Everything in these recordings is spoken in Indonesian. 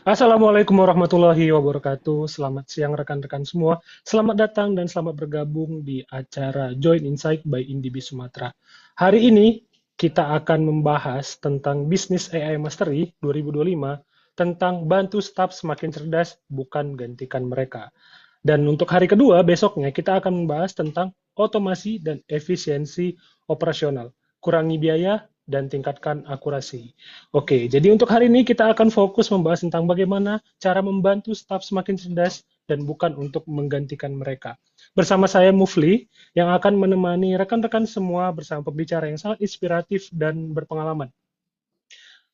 Assalamualaikum warahmatullahi wabarakatuh. Selamat siang rekan-rekan semua. Selamat datang dan selamat bergabung di acara Join Insight by Indibi Sumatera. Hari ini kita akan membahas tentang bisnis AI Mastery 2025 tentang bantu staf semakin cerdas, bukan gantikan mereka. Dan untuk hari kedua, besoknya kita akan membahas tentang otomasi dan efisiensi operasional. Kurangi biaya dan tingkatkan akurasi. Oke, jadi untuk hari ini kita akan fokus membahas tentang bagaimana cara membantu staf semakin cerdas dan bukan untuk menggantikan mereka. Bersama saya Mufli yang akan menemani rekan-rekan semua bersama pembicara yang sangat inspiratif dan berpengalaman.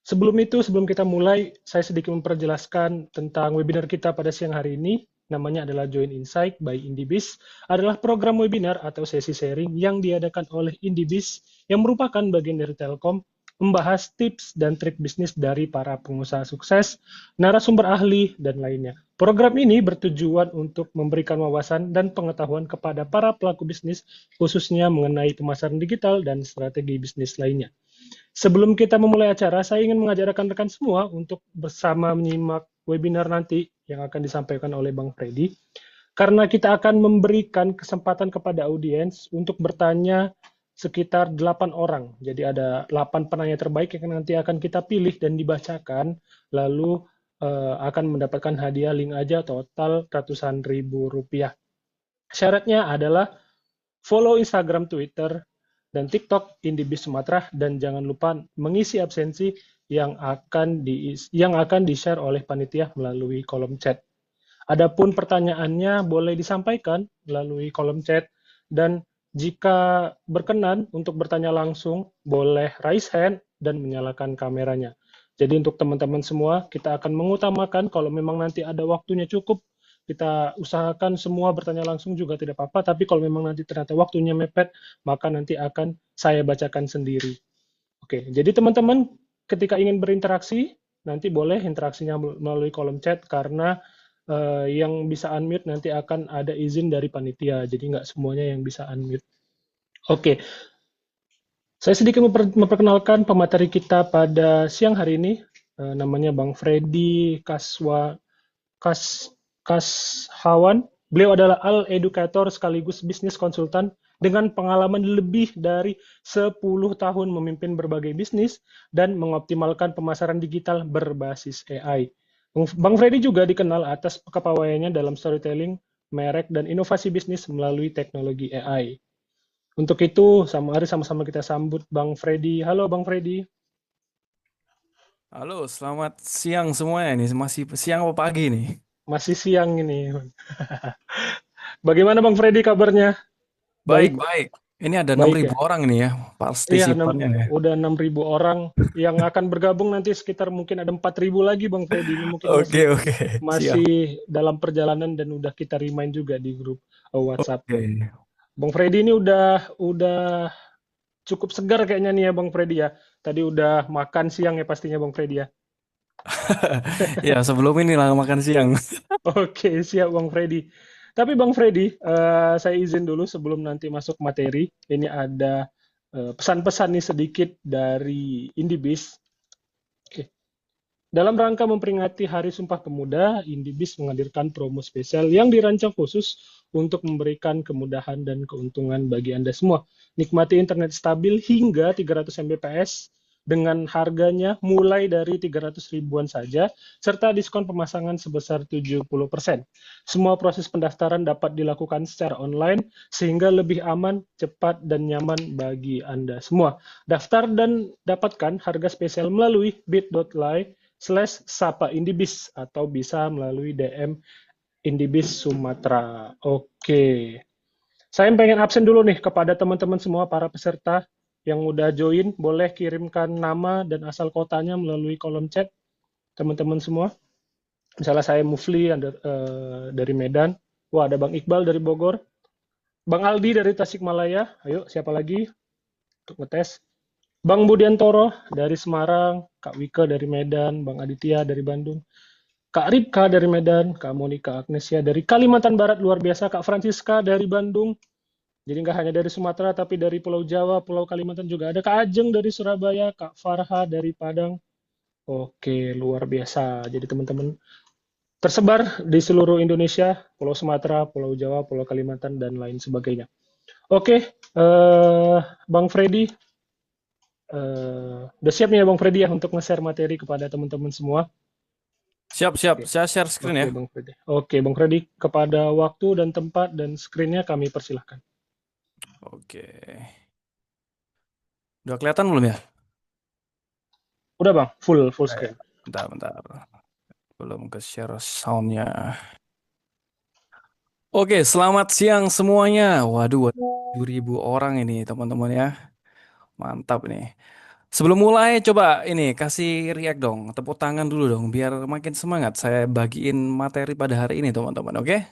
Sebelum itu, sebelum kita mulai, saya sedikit memperjelaskan tentang webinar kita pada siang hari ini. Namanya adalah Join Insight by Indibis. Adalah program webinar atau sesi sharing yang diadakan oleh Indibis yang merupakan bagian dari Telkom, membahas tips dan trik bisnis dari para pengusaha sukses, narasumber ahli, dan lainnya. Program ini bertujuan untuk memberikan wawasan dan pengetahuan kepada para pelaku bisnis, khususnya mengenai pemasaran digital dan strategi bisnis lainnya. Sebelum kita memulai acara, saya ingin mengajak rekan-rekan semua untuk bersama menyimak webinar nanti yang akan disampaikan oleh Bang Freddy. Karena kita akan memberikan kesempatan kepada audiens untuk bertanya sekitar 8 orang. Jadi ada 8 penanya terbaik yang nanti akan kita pilih dan dibacakan, lalu akan mendapatkan hadiah link aja total ratusan ribu rupiah. Syaratnya adalah follow Instagram, Twitter, dan TikTok Indibis Sumatera, dan jangan lupa mengisi absensi yang akan di-share oleh panitia melalui kolom chat. Adapun pertanyaannya boleh disampaikan melalui kolom chat, dan jika berkenan untuk bertanya langsung, boleh raise hand dan menyalakan kameranya. Jadi untuk teman-teman semua, kita akan mengutamakan kalau memang nanti ada waktunya cukup, kita usahakan semua bertanya langsung juga tidak apa-apa, tapi kalau memang nanti ternyata waktunya mepet, maka nanti akan saya bacakan sendiri. Oke, jadi teman-teman ketika ingin berinteraksi, nanti boleh interaksinya melalui kolom chat, karena yang bisa unmute nanti akan ada izin dari panitia, jadi nggak semuanya yang bisa unmute. Oke, saya sedikit memperkenalkan pemateri kita pada siang hari ini. Namanya Bang Freddy Kas, Kashawan. Beliau adalah Al Educator sekaligus bisnis konsultan dengan pengalaman lebih dari 10 tahun memimpin berbagai bisnis dan mengoptimalkan pemasaran digital berbasis AI. Bang Freddy juga dikenal atas kepawaiannya dalam storytelling, merek, dan inovasi bisnis melalui teknologi AI. Untuk itu, mari sama-sama kita sambut Bang Freddy. Halo Bang Freddy. Halo, selamat siang semuanya nih. Masih siang apa pagi nih? Masih siang ini. Bagaimana Bang Freddy kabarnya? Baik, Baik, baik. Ini ada enam baik ribu ya. orang ini ya, Iya, partisipannya ya. udah 6.000 orang yang akan bergabung, nanti sekitar mungkin ada 4.000 lagi Bang Freddy. Ini mungkin Oke, masih oke. Siap. masih dalam perjalanan dan udah kita remind juga di grup WhatsApp. Oke. Bang Freddy ini udah cukup segar kayaknya nih ya Bang Freddy ya. Tadi udah makan siang ya pastinya Bang Freddy ya. Ya, sebelum ini lah makan siang. Oke, siap Bang Freddy. Tapi Bang Freddy, saya izin dulu sebelum nanti masuk materi. Ini ada pesan-pesan nih sedikit dari Indibis. Oke. Dalam rangka memperingati Hari Sumpah Pemuda, Indibis menghadirkan promo spesial yang dirancang khusus untuk memberikan kemudahan dan keuntungan bagi Anda semua. Nikmati internet stabil hingga 300 Mbps dengan harganya mulai dari 300 ribuan saja, serta diskon pemasangan sebesar 70%. Semua proses pendaftaran dapat dilakukan secara online, sehingga lebih aman, cepat, dan nyaman bagi Anda semua. Daftar dan dapatkan harga spesial melalui bit.ly/sapa indibis atau bisa melalui DM Indibis Sumatera. Oke. Saya pengen absen dulu nih kepada teman-teman semua para peserta yang udah join, boleh kirimkan nama dan asal kotanya melalui kolom chat teman-teman semua. Misalnya saya Mufli dari Medan. Wah, ada Bang Iqbal dari Bogor. Bang Aldi dari Tasikmalaya. Ayo, siapa lagi untuk ngetes? Bang Budiantoro dari Semarang, Kak Wika dari Medan, Bang Aditya dari Bandung, Kak Ripka dari Medan, Kak Monika Agnesia dari Kalimantan Barat, luar biasa, Kak Francisca dari Bandung, jadi nggak hanya dari Sumatera, tapi dari Pulau Jawa, Pulau Kalimantan juga ada, Kak Ajeng dari Surabaya, Kak Farha dari Padang, Oke, luar biasa. Jadi teman-teman tersebar di seluruh Indonesia, Pulau Sumatera, Pulau Jawa, Pulau Kalimantan, dan lain sebagainya. Oke, Bang Freddy, udah siap nih ya Bang Freddy ya untuk nge-share materi kepada teman-teman semua? Siap, siap. Oke, Saya share screen oke ya. Bang Freddy. Oke, Bang Freddy, kepada waktu dan tempat dan screen-nya kami persilahkan. Oke. Udah kelihatan belum ya? Udah Bang, full Eh, screen. bentar, bentar. Belum ke share soundnya. Oke, selamat siang semuanya. Waduh, 7.000 orang ini teman-teman ya. Mantap nih. Sebelum mulai, coba ini kasih react dong. Tepuk tangan dulu dong, biar makin semangat saya bagiin materi pada hari ini teman-teman. Oke?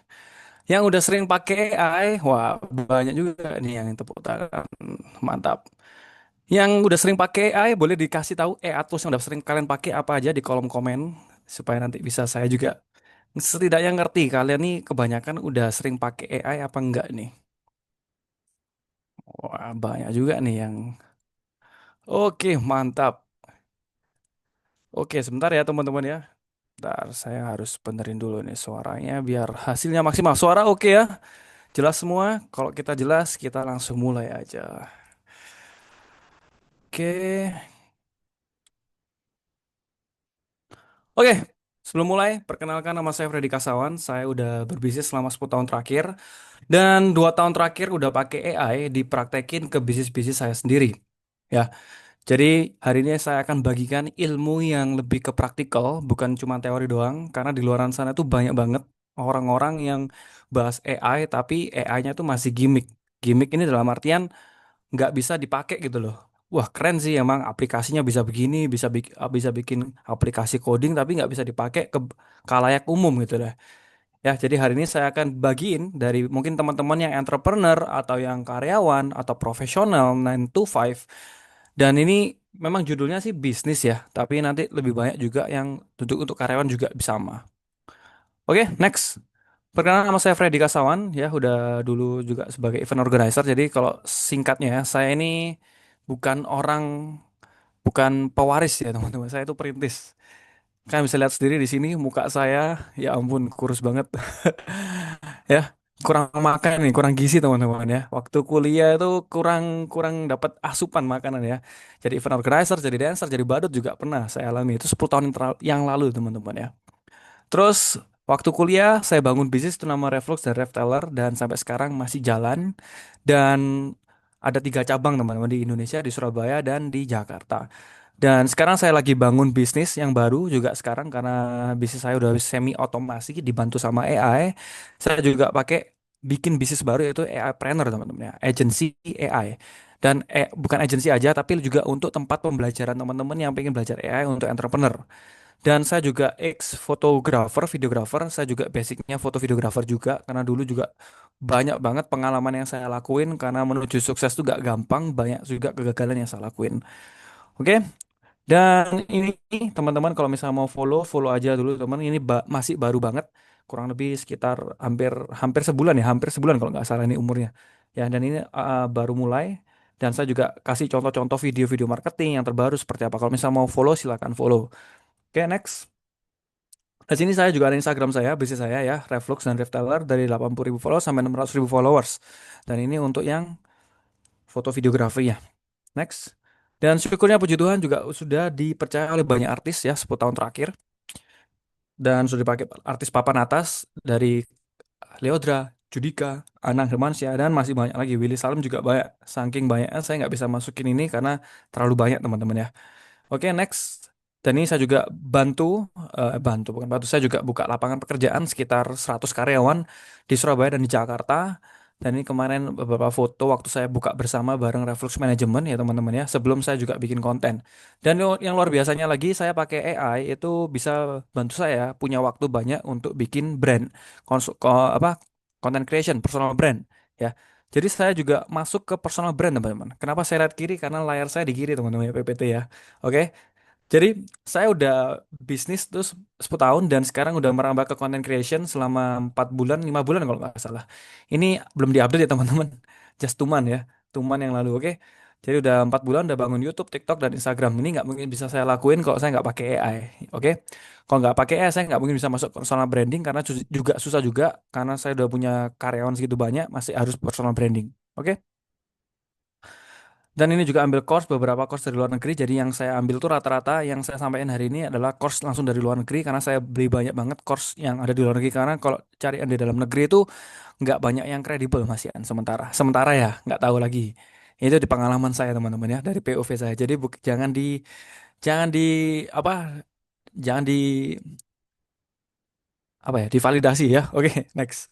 Yang udah sering pakai AI, wah banyak juga nih yang tepuk tangan. Mantap. Yang udah sering pakai AI boleh dikasih tahu tools yang udah sering kalian pakai apa aja di kolom komen supaya nanti bisa saya juga setidaknya ngerti kalian nih kebanyakan udah sering pakai AI apa enggak nih. Wah, banyak juga nih yang oke, mantap. Oke, sebentar ya teman-teman ya. Bentar, saya harus benerin dulu nih suaranya biar hasilnya maksimal. Suara oke ya? Jelas semua? Kalau kita jelas, kita langsung mulai aja. Oke. Oke, sebelum mulai, perkenalkan nama saya Freddy Kasawan. Saya udah berbisnis selama 10 tahun terakhir. Dan 2 tahun terakhir udah pakai AI dipraktekin ke bisnis-bisnis saya sendiri. Ya, jadi hari ini saya akan bagikan ilmu yang lebih ke praktikal, bukan cuma teori doang. Karena di luaran sana tuh banyak banget orang-orang yang bahas AI, tapi AI-nya tuh masih gimmick. Gimmick ini dalam artian nggak bisa dipakai gitu loh. Wah keren sih emang aplikasinya bisa begini, bisa bikin aplikasi coding tapi nggak bisa dipakai ke kalayak umum gitu lah. Ya jadi hari ini saya akan bagiin dari mungkin teman-teman yang entrepreneur atau yang karyawan atau profesional 9 to 5. Dan ini memang judulnya sih bisnis ya, tapi nanti lebih banyak juga yang untuk karyawan juga sama. Oke, next. Perkenalkan nama saya Freddy Kasawan ya, udah dulu juga sebagai event organizer. Jadi kalau singkatnya ya, saya ini bukan orang, bukan pewaris ya teman-teman. Saya itu perintis. Kalian bisa lihat sendiri di sini muka saya, ya ampun kurus banget. Ya, kurang makan nih, kurang gizi teman-teman ya. Waktu kuliah itu kurang kurang dapat asupan makanan ya. Jadi event organizer, jadi dancer, jadi badut juga pernah saya alami. Itu 10 tahun yang lalu teman-teman ya. Terus waktu kuliah saya bangun bisnis itu nama Reflux dan Refteller dan sampai sekarang masih jalan dan ada 3 cabang teman-teman di Indonesia, di Surabaya dan di Jakarta. Dan sekarang saya lagi bangun bisnis yang baru juga sekarang karena bisnis saya udah semi otomasi dibantu sama AI. Saya juga pakai bikin bisnis baru yaitu AI Planner teman-teman ya, agency AI. Dan bukan agency aja tapi juga untuk tempat pembelajaran teman-teman yang pengen belajar AI untuk entrepreneur. Dan saya juga ex fotografer, videografer. Saya juga basicnya foto videografer juga karena dulu juga banyak banget pengalaman yang saya lakuin karena menuju sukses tuh gak gampang, banyak juga kegagalan yang saya lakuin. Oke, dan ini teman-teman kalau misalnya mau follow, follow aja dulu teman. Ini masih baru banget, kurang lebih sekitar hampir hampir sebulan ya, hampir sebulan kalau nggak salah ini umurnya. Ya, dan ini baru mulai. Dan saya juga kasih contoh-contoh video-video marketing yang terbaru seperti apa. Kalau misalnya mau follow, silakan follow. Oke, next. Di sini saya juga ada Instagram saya, bisnis saya ya, Reflux dan Refteller dari 80.000 followers sampai 600.000 followers. Dan ini untuk yang foto videografi ya. Next. Dan syukurnya puji Tuhan juga sudah dipercaya oleh banyak artis ya 10 tahun terakhir. Dan sudah dipakai artis papan atas dari Leodra, Judika, Anang Hermansyah, dan masih banyak lagi. Willy Salim juga banyak. Saking banyaknya saya nggak bisa masukin ini karena terlalu banyak teman-teman ya. Oke, next. Dan ini saya juga bukan bantu, saya juga buka lapangan pekerjaan sekitar 100 karyawan di Surabaya dan di Jakarta. Dan ini kemarin beberapa foto waktu saya buka bersama bareng Reflux Management ya teman-teman ya, sebelum saya juga bikin konten. Dan yang luar biasanya lagi, saya pakai AI itu bisa bantu saya punya waktu banyak untuk bikin brand, content creation, personal brand ya. Jadi saya juga masuk ke personal brand teman-teman. Kenapa saya lihat kiri? Karena layar saya di kiri teman-teman ya, PPT ya. Oke. Jadi saya udah bisnis terus 10 tahun dan sekarang udah merambah ke content creation selama 4 bulan, 5 bulan kalau nggak salah. Ini belum diupdate ya teman-teman. Just tuman ya, tuman yang lalu, oke. Jadi udah 4 bulan udah bangun YouTube, TikTok, dan Instagram. Ini nggak mungkin bisa saya lakuin kalau saya nggak pakai AI. Oke? Kalau nggak pakai AI, saya nggak mungkin bisa masuk personal branding karena juga susah juga karena saya udah punya karyawan segitu banyak, masih harus personal branding. Oke? Dan ini juga ambil course, beberapa course dari luar negeri. Jadi yang saya ambil tuh rata-rata yang saya sampaikan hari ini adalah course langsung dari luar negeri karena saya beli banyak banget course yang ada di luar negeri karena kalau cari yang di dalam negeri itu nggak banyak yang kredibel Mas Ian sementara ya nggak tahu lagi. Itu di pengalaman saya teman-teman ya dari POV saya. Jadi jangan di apa jangan di apa ya divalidasi ya. Oke, next.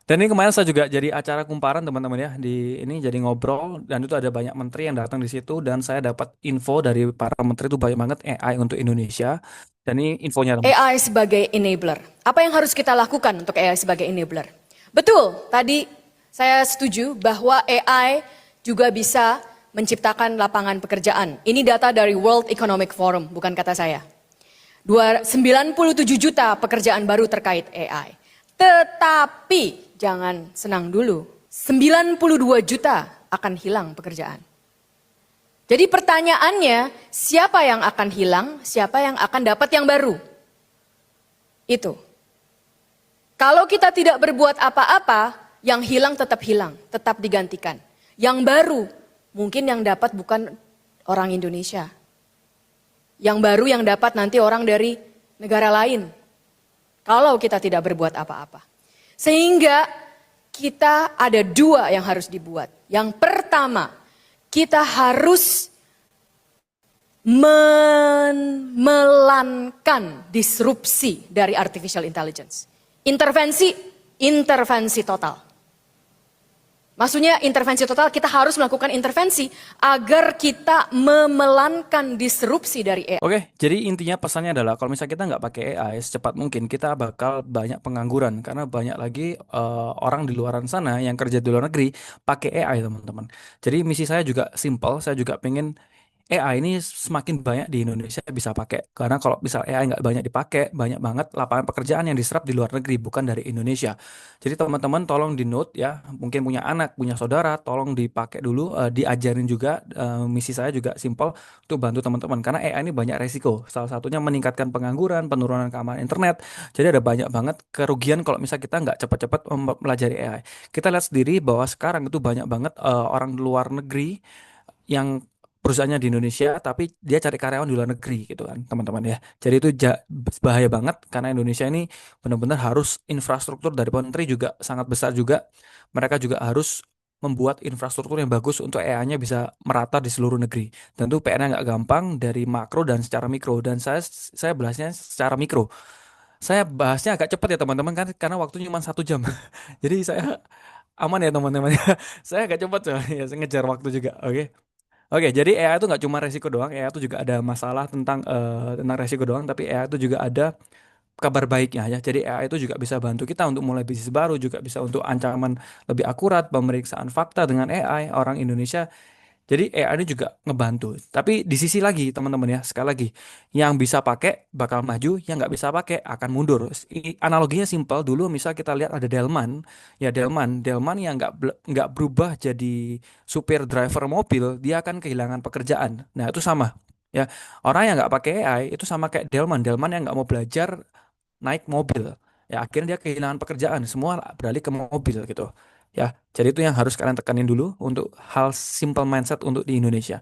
Dan ini kemarin saya juga jadi acara kumparan teman-teman ya di ini jadi ngobrol dan itu ada banyak menteri yang datang di situ dan saya dapat info dari para menteri itu banyak banget AI untuk Indonesia dan ini infonya teman. AI sebagai enabler. Apa yang harus kita lakukan untuk AI sebagai enabler? Betul, tadi saya setuju bahwa AI juga bisa menciptakan lapangan pekerjaan. Ini data dari World Economic Forum, bukan kata saya. 97 juta pekerjaan baru terkait AI. Tetapi jangan senang dulu, 92 juta akan hilang pekerjaan. Jadi pertanyaannya, siapa yang akan hilang, siapa yang akan dapat yang baru? Itu. Kalau kita tidak berbuat apa-apa, yang hilang, tetap digantikan. Yang baru, mungkin yang dapat bukan orang Indonesia. Yang baru yang dapat nanti orang dari negara lain. Kalau kita tidak berbuat apa-apa. Sehingga kita ada dua yang harus dibuat. Yang pertama, kita harus memelankan disrupsi dari artificial intelligence. Intervensi total. Maksudnya intervensi total, kita harus melakukan intervensi agar kita memelankan disrupsi dari AI. Oke, jadi intinya pesannya adalah kalau misalnya kita nggak pakai AI secepat mungkin kita bakal banyak pengangguran karena banyak lagi orang di luaran sana yang kerja di luar negeri pakai AI teman-teman. Jadi misi saya juga simple, saya juga pengen AI ini semakin banyak di Indonesia bisa pakai. Karena kalau misal AI nggak banyak dipakai, banyak banget lapangan pekerjaan yang diserap di luar negeri, bukan dari Indonesia. Jadi teman-teman tolong di note ya, mungkin punya anak, punya saudara, tolong dipakai dulu, diajarin juga. Misi saya juga simple untuk bantu teman-teman. Karena AI ini banyak resiko. Salah satunya meningkatkan pengangguran, penurunan keamanan internet. Jadi ada banyak banget kerugian kalau misal kita nggak cepat-cepat mempelajari AI. Kita lihat sendiri bahwa sekarang itu banyak banget orang luar negeri yang perusahaannya di Indonesia tapi dia cari karyawan di luar negeri gitu kan teman-teman ya. Jadi itu bahaya banget karena Indonesia ini benar-benar harus infrastruktur dari menteri juga sangat besar juga. Mereka juga harus membuat infrastruktur yang bagus untuk AI-nya bisa merata di seluruh negeri. Tentu PR-nya nggak gampang dari makro dan secara mikro dan saya bahasnya secara mikro. Saya bahasnya agak cepat ya teman-teman kan karena waktunya cuma 1 jam. Jadi saya aman ya teman-teman. Saya agak cepat soalnya saya ngejar waktu juga. Oke. Oke, jadi AI itu nggak cuma resiko doang, AI itu juga ada masalah tentang resiko doang, tapi AI itu juga ada kabar baiknya ya. Jadi AI itu juga bisa bantu kita untuk mulai bisnis baru, juga bisa untuk ancaman lebih akurat, pemeriksaan fakta dengan AI orang Indonesia jadi AI ini juga ngebantu. Tapi di sisi lagi teman-teman ya, sekali lagi, yang bisa pakai bakal maju, yang nggak bisa pakai akan mundur. Analoginya simpel dulu, misal kita lihat ada Delman, ya Delman yang nggak berubah jadi supir driver mobil, dia akan kehilangan pekerjaan. Nah itu sama. Ya, orang yang nggak pakai AI itu sama kayak Delman yang nggak mau belajar naik mobil. Ya akhirnya dia kehilangan pekerjaan, semua beralih ke mobil gitu. Ya, jadi itu yang harus kalian tekanin dulu untuk hal simple mindset untuk di Indonesia.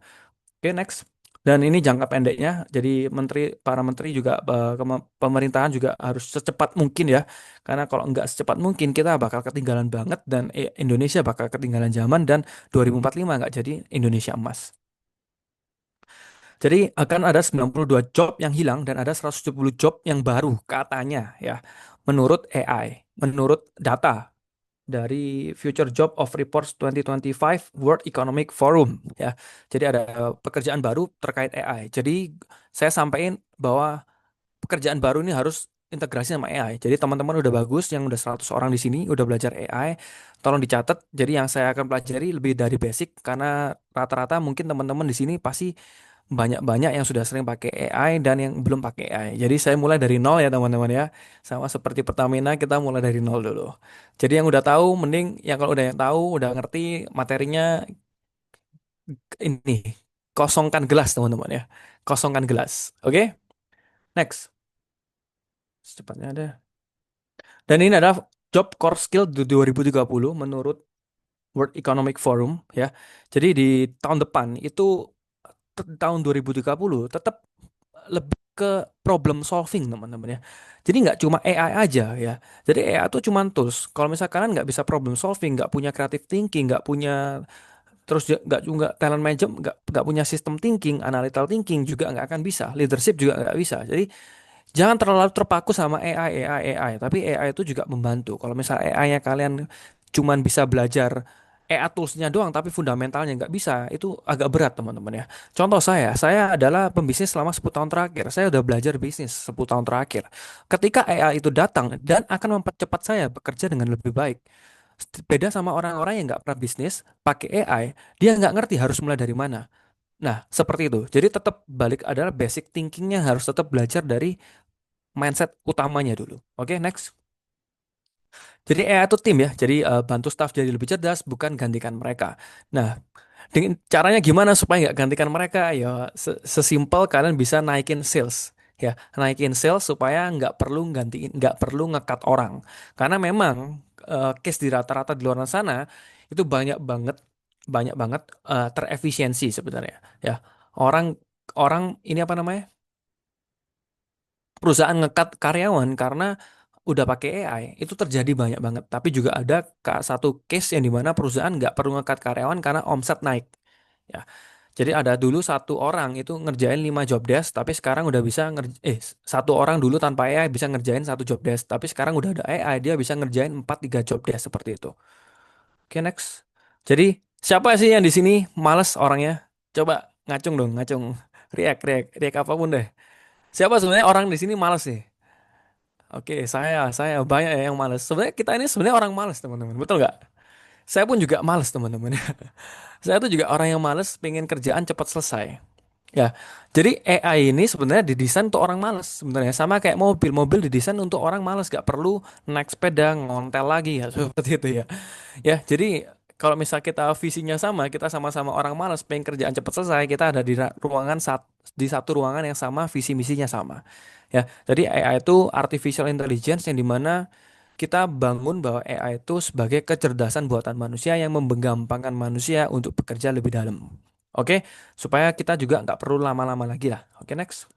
Oke, next. Dan ini jangka pendeknya, jadi para menteri juga pemerintahan juga harus secepat mungkin ya, karena kalau nggak secepat mungkin kita bakal ketinggalan banget dan Indonesia bakal ketinggalan zaman dan 2045 nggak jadi Indonesia emas. Jadi akan ada 92 job yang hilang dan ada 170 job yang baru katanya ya, menurut AI, menurut data dari Future Job of Reports 2025 World Economic Forum ya. Jadi ada pekerjaan baru terkait AI. Jadi saya sampaikan bahwa pekerjaan baru ini harus integrasi sama AI. Jadi teman-teman udah bagus yang udah 100 orang di sini udah belajar AI, tolong dicatat. Jadi yang saya akan pelajari lebih dari basic karena rata-rata mungkin teman-teman di sini pasti banyak-banyak yang sudah sering pakai AI dan yang belum pakai AI. Jadi saya mulai dari nol ya teman-teman ya. Sama seperti Pertamina kita mulai dari nol dulu. Jadi yang udah tahu mending yang kalau udah yang tahu, udah ngerti materinya ini kosongkan gelas teman-teman ya. Kosongkan gelas. Oke, next. Secepatnya ada. Dan ini adalah job core skill di 2030 menurut World Economic Forum ya. Jadi di tahun depan itu tahun 2030 tetap lebih ke problem solving teman-teman ya. Jadi nggak cuma AI aja ya. Jadi AI itu cuma tools. Kalau misalkan kalian nggak bisa problem solving, nggak punya creative thinking, nggak punya terus nggak juga talent management, nggak punya system thinking, analytical thinking juga nggak akan bisa. Leadership juga nggak bisa. Jadi jangan terlalu terpaku sama AI, tapi AI itu juga membantu. Kalau misalnya AI-nya kalian cuman bisa belajar AI tools-nya doang, tapi fundamentalnya nggak bisa, itu agak berat teman-teman ya. Contoh saya adalah pembisnis selama 10 tahun terakhir. Saya udah belajar bisnis 10 tahun terakhir. Ketika AI itu datang dan akan mempercepat saya bekerja dengan lebih baik. Beda sama orang-orang yang nggak pernah bisnis, pakai AI, dia nggak ngerti harus mulai dari mana. Nah, seperti itu. Jadi tetap balik adalah basic thinkingnya harus tetap belajar dari mindset utamanya dulu. Oke, next. Jadi AI itu tim ya. Jadi bantu staff jadi lebih cerdas, bukan gantikan mereka. Nah, dengan caranya gimana supaya nggak gantikan mereka? Ya sesimpel kalian bisa naikin sales. Ya, naikin sales supaya nggak perlu gantiin, nggak perlu ngekat orang. Karena memang case di rata-rata di luar sana itu banyak banget terefisiensi sebenarnya. Ya, orang orang ini apa namanya? Perusahaan ngekat karyawan karena udah pakai AI itu terjadi banyak banget. Tapi juga ada satu case yang dimana perusahaan nggak perlu ngekat karyawan karena omset naik. Ya, jadi ada dulu satu orang itu ngerjain 5 job desk, tapi sekarang udah bisa satu orang dulu tanpa AI bisa ngerjain satu job desk, tapi sekarang udah ada AI dia bisa ngerjain 3 job desk seperti itu. Oke, next. Jadi siapa sih yang di sini males orangnya? Coba ngacung dong, ngacung. Riak apapun deh. Siapa sebenarnya orang di sini males nih? Oke, saya banyak ya yang males. Sebenarnya kita ini sebenarnya orang males, teman-teman. Betul nggak? Saya pun juga males, teman-teman. Saya tuh juga orang yang males, pengen kerjaan cepat selesai. Ya, jadi AI ini sebenarnya didesain untuk orang males sebenarnya. Sama kayak mobil, mobil didesain untuk orang males, nggak perlu naik sepeda, ngontel lagi ya, seperti itu ya. Ya, jadi kalau misal kita visinya sama, kita sama-sama orang malas, pengen kerjaan cepat selesai, kita ada di di satu ruangan yang sama, visi misinya sama. Ya, jadi AI itu artificial intelligence yang dimana kita bangun bahwa AI itu sebagai kecerdasan buatan manusia yang menggampangkan manusia untuk bekerja lebih dalam. Oke, supaya kita juga nggak perlu lama-lama lagi lah. Oke, next.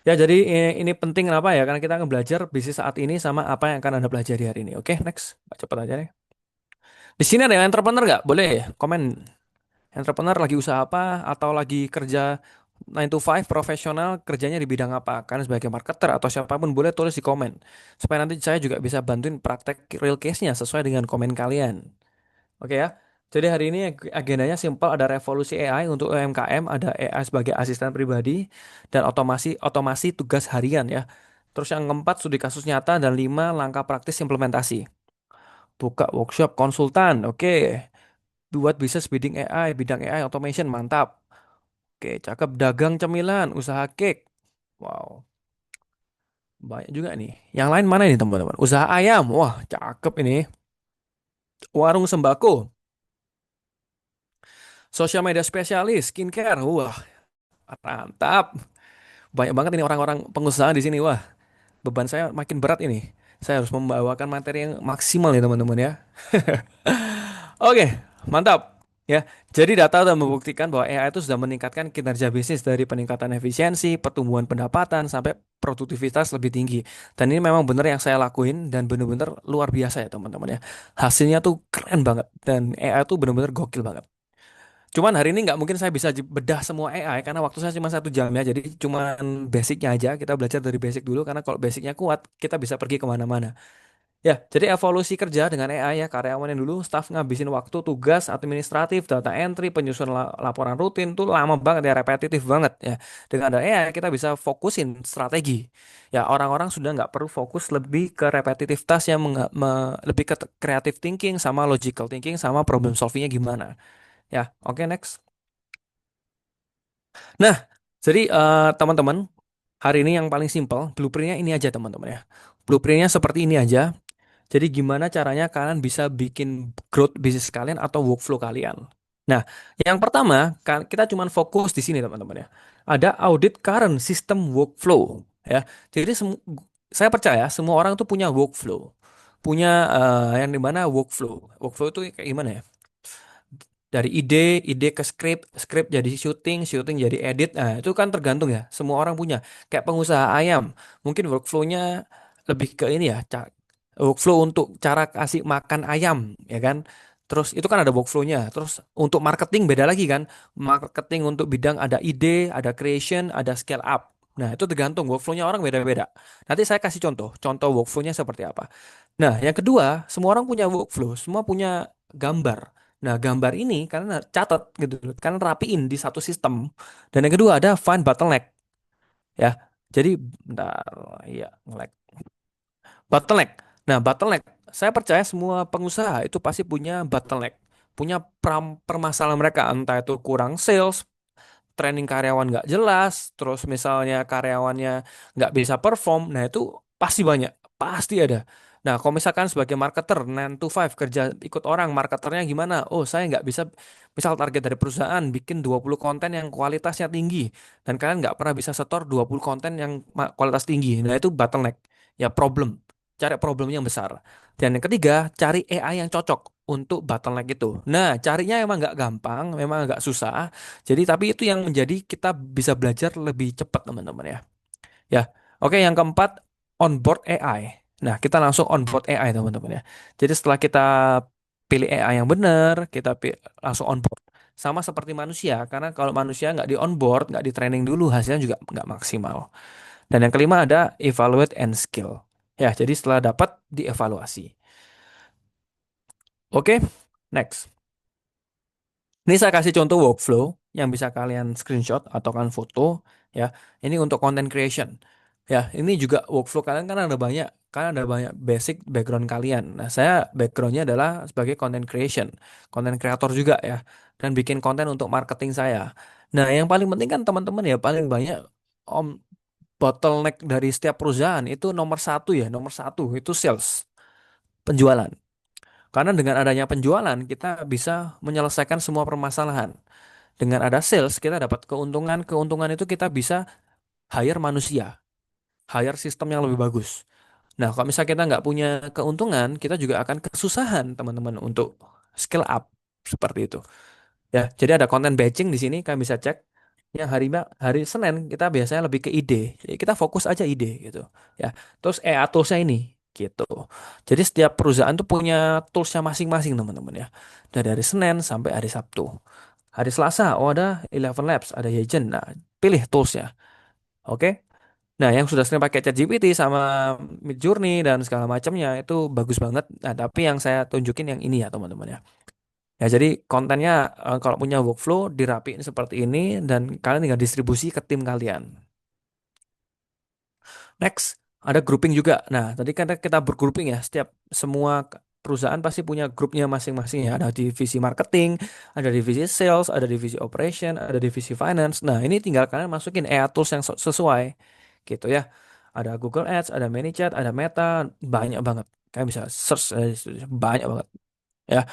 Ya, jadi ini penting kenapa ya? Karena kita akan belajar bisnis saat ini sama apa yang akan Anda pelajari hari ini. Oke, next. Cepat aja nih. Di sini ada yang entrepreneur nggak? Boleh ya? Komen. Entrepreneur lagi usaha apa? Atau lagi kerja 9 to 5 profesional, kerjanya di bidang apa? Kalian sebagai marketer atau siapapun boleh tulis di komen. Supaya nanti saya juga bisa bantuin praktek real case-nya sesuai dengan komen kalian. Oke ya. Jadi hari ini agendanya simpel, ada revolusi AI untuk UMKM, ada AI sebagai asisten pribadi, dan otomasi otomasi tugas harian ya. Terus yang keempat studi kasus nyata dan 5 langkah praktis implementasi. Buka workshop konsultan, oke. Buat bisnis bidang AI automation, mantap. Oke, cakep. Dagang cemilan, usaha cake. Wow, banyak juga nih. Yang lain mana nih teman-teman? Usaha ayam, wah cakep ini. Warung sembako, sosial media spesialis, skincare, wah mantap. Banyak banget ini orang-orang pengusaha di sini, wah. Beban saya makin berat ini. Saya harus membawakan materi yang maksimal ya teman-teman ya. Oke, mantap. Ya, jadi data sudah membuktikan bahwa AI itu sudah meningkatkan kinerja bisnis dari peningkatan efisiensi, pertumbuhan pendapatan, sampai produktivitas lebih tinggi. Dan ini memang benar yang saya lakuin dan benar-benar luar biasa ya teman-teman ya. Hasilnya tuh keren banget dan AI itu benar-benar gokil banget. Cuman hari ini nggak mungkin saya bisa bedah semua AI karena waktu saya cuma 1 jam ya. Jadi cuman basicnya aja. Kita belajar dari basic dulu karena kalau basicnya kuat, kita bisa pergi kemana-mana. Ya, jadi evolusi kerja dengan AI ya, karyawan yang dulu staff ngabisin waktu tugas administratif, data entry, penyusunan laporan rutin tuh lama banget ya, repetitif banget ya. Dengan ada AI kita bisa fokusin strategi. Ya, orang-orang sudah nggak perlu fokus lebih ke repetitive task yang lebih ke creative thinking sama logical thinking sama problem solvingnya gimana. Ya, oke next. Nah, jadi teman-teman, hari ini yang paling simpel, blueprintnya ini aja teman-teman ya. Blueprintnya seperti ini aja. Jadi gimana caranya kalian bisa bikin growth bisnis kalian atau workflow kalian? Nah, yang pertama kan kita cuman fokus di sini teman-teman ya. Ada audit current system workflow ya. Jadi saya percaya semua orang tuh punya workflow. Punya yang dimana workflow. Workflow itu kayak gimana ya? Dari ide ke script jadi syuting, syuting jadi edit. Nah, itu kan tergantung ya. Semua orang punya. Kayak pengusaha ayam, mungkin workflow-nya lebih ke ini ya, workflow untuk cara kasih makan ayam, ya kan? Terus itu kan ada workflow-nya. Terus untuk marketing beda lagi kan. Marketing untuk bidang ada ide, ada creation, ada scale up. Nah, itu tergantung workflow-nya orang beda-beda. Nanti saya kasih contoh workflow-nya seperti apa. Nah, yang kedua, semua orang punya workflow, semua punya gambar. Nah, gambar ini karena catat gitu, kan rapiin di satu sistem. Dan yang kedua ada find bottleneck ya. Jadi bentar, ya nge-lag. Bottleneck. Nah, bottleneck. Saya percaya semua pengusaha itu pasti punya bottleneck, punya permasalahan mereka, entah itu kurang sales, training karyawan nggak jelas, terus misalnya karyawannya nggak bisa perform, nah itu pasti banyak, pasti ada. Nah, kalau misalkan sebagai marketer 9 to 5 kerja ikut orang, marketernya gimana? Oh, saya nggak bisa, misal target dari perusahaan bikin 20 konten yang kualitasnya tinggi, dan kalian nggak pernah bisa setor 20 konten yang kualitas tinggi. Nah, itu bottleneck, ya problem. Cari problem yang besar. Dan yang ketiga, cari AI yang cocok untuk bottleneck itu. Nah, carinya emang nggak gampang, memang agak susah. Jadi tapi itu yang menjadi kita bisa belajar lebih cepat teman-teman ya. Ya. Oke, yang keempat onboard AI. Nah, kita langsung onboard AI teman-teman ya. Jadi setelah kita pilih AI yang benar, kita langsung onboard. Sama seperti manusia, karena kalau manusia nggak di onboard, nggak di training dulu, hasilnya juga nggak maksimal. Dan yang kelima ada evaluate and skill. Ya, jadi setelah dapat dievaluasi. Oke, next. Ini saya kasih contoh workflow yang bisa kalian screenshot atau kan foto ya. Ini untuk content creation. Ya, ini juga workflow kalian kan ada banyak basic background kalian. Nah, saya backgroundnya adalah sebagai content creation, content creator juga ya, dan bikin konten untuk marketing saya. Nah, yang paling penting kan teman-teman ya paling banyak om bottleneck dari setiap perusahaan itu nomor satu itu sales, penjualan. Karena dengan adanya penjualan kita bisa menyelesaikan semua permasalahan. Dengan ada sales, kita dapat keuntungan. Keuntungan itu kita bisa hire manusia, hire sistem yang lebih bagus. Nah, kalau misalnya kita nggak punya keuntungan, kita juga akan kesusahan, teman-teman, untuk scale up seperti itu. Ya, jadi ada konten batching di sini, kalian bisa cek. Yang hari Senin kita biasanya lebih ke ide. Jadi kita fokus aja ide gitu. Ya, terus EA toolsnya ini gitu. Jadi setiap perusahaan tuh punya toolsnya masing-masing, teman-teman ya. Dari hari Senin sampai hari Sabtu. Hari Selasa, oh ada Eleven Labs, ada Agent. Nah, pilih toolsnya. Oke. Nah, yang sudah sering pakai ChatGPT sama Midjourney dan segala macamnya itu bagus banget. Nah, tapi yang saya tunjukin yang ini ya, teman-teman ya. Ya, jadi kontennya kalau punya workflow dirapiin seperti ini dan kalian tinggal distribusi ke tim kalian. Next, ada grouping juga. Nah, tadi kan kita bergrouping ya. Semua perusahaan pasti punya grupnya masing-masing ya. Ada divisi marketing, ada divisi sales, ada divisi operation, ada divisi finance. Nah, ini tinggal kalian masukin AI tools yang sesuai gitu ya. Ada Google Ads, ada ManyChat, ada Meta, banyak banget. Kalian bisa search banyak banget ya.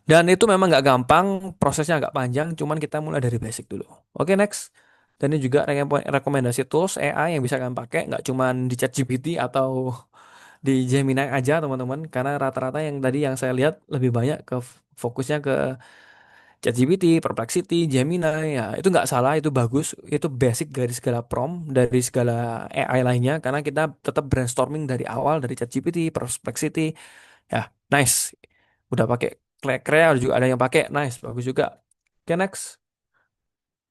Dan itu memang nggak gampang, prosesnya agak panjang, cuman kita mulai dari basic dulu. Oke, next. Dan ini juga rekomendasi tools AI yang bisa kalian pakai, nggak cuman di ChatGPT atau di Gemini aja, teman-teman. Karena rata-rata yang tadi yang saya lihat lebih banyak ke fokusnya ke ChatGPT, Perplexity, Gemini. Ya, itu nggak salah, itu bagus. Itu basic dari segala prompt, dari segala AI lainnya. Karena kita tetap brainstorming dari awal, dari ChatGPT, Perplexity. Ya, nice. Udah pakai Crea juga ada yang pakai. Nice, bagus juga. Oke, next.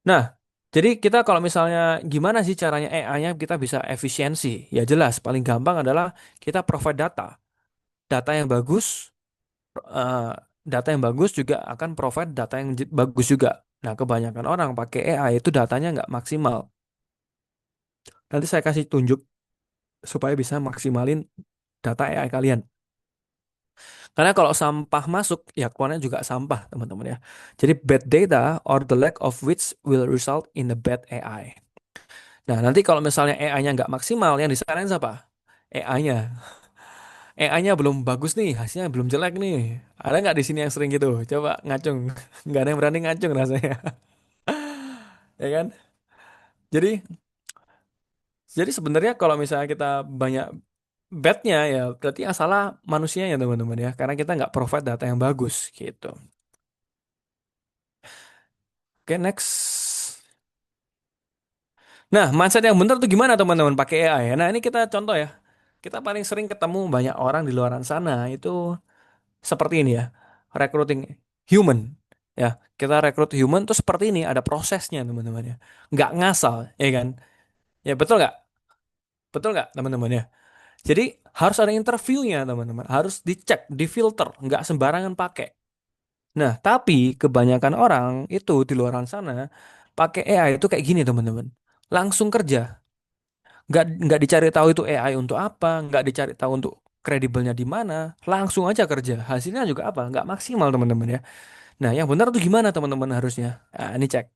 Nah, jadi kita kalau misalnya gimana sih caranya AI-nya kita bisa efisiensi? Ya jelas, paling gampang adalah kita provide data. Data yang bagus, eh, data yang bagus juga akan provide data yang bagus juga. Nah, kebanyakan orang pakai AI itu datanya nggak maksimal. Nanti saya kasih tunjuk supaya bisa maksimalin data AI kalian. Karena kalau sampah masuk, ya keluarnya juga sampah, teman-teman ya. Jadi bad data or the lack of which will result in a bad AI. Nah, nanti kalau misalnya AI-nya nggak maksimal, yang disalahin siapa? AI-nya. AI-nya belum bagus nih, hasilnya belum jelek nih. Ada nggak di sini yang sering gitu? Coba ngacung. Nggak ada yang berani ngacung rasanya. Ya kan? Jadi jadi sebenarnya kalau misalnya kita banyak bednya ya berarti yang salah manusianya teman-teman ya. Karena kita nggak provide data yang bagus gitu. Oke, next. Nah, mindset yang benar tuh gimana teman-teman pakai AI? Nah, ini kita contoh ya. Kita paling sering ketemu banyak orang di luaran sana itu seperti ini ya. Recruiting human. Ya, kita rekrut human tuh seperti ini, ada prosesnya teman-teman ya. Nggak ngasal, ya kan? Ya betul nggak? Betul nggak teman-teman ya? Jadi harus ada interviewnya teman-teman. Harus dicek, difilter, nggak sembarangan pakai. Nah, tapi kebanyakan orang itu di luaran sana pakai AI itu kayak gini teman-teman. Langsung kerja. Nggak dicari tahu itu AI untuk apa, nggak dicari tahu untuk kredibelnya di mana, langsung aja kerja. Hasilnya juga apa? Nggak maksimal teman-teman ya. Nah, yang benar tuh gimana teman-teman harusnya? Nah, ini cek.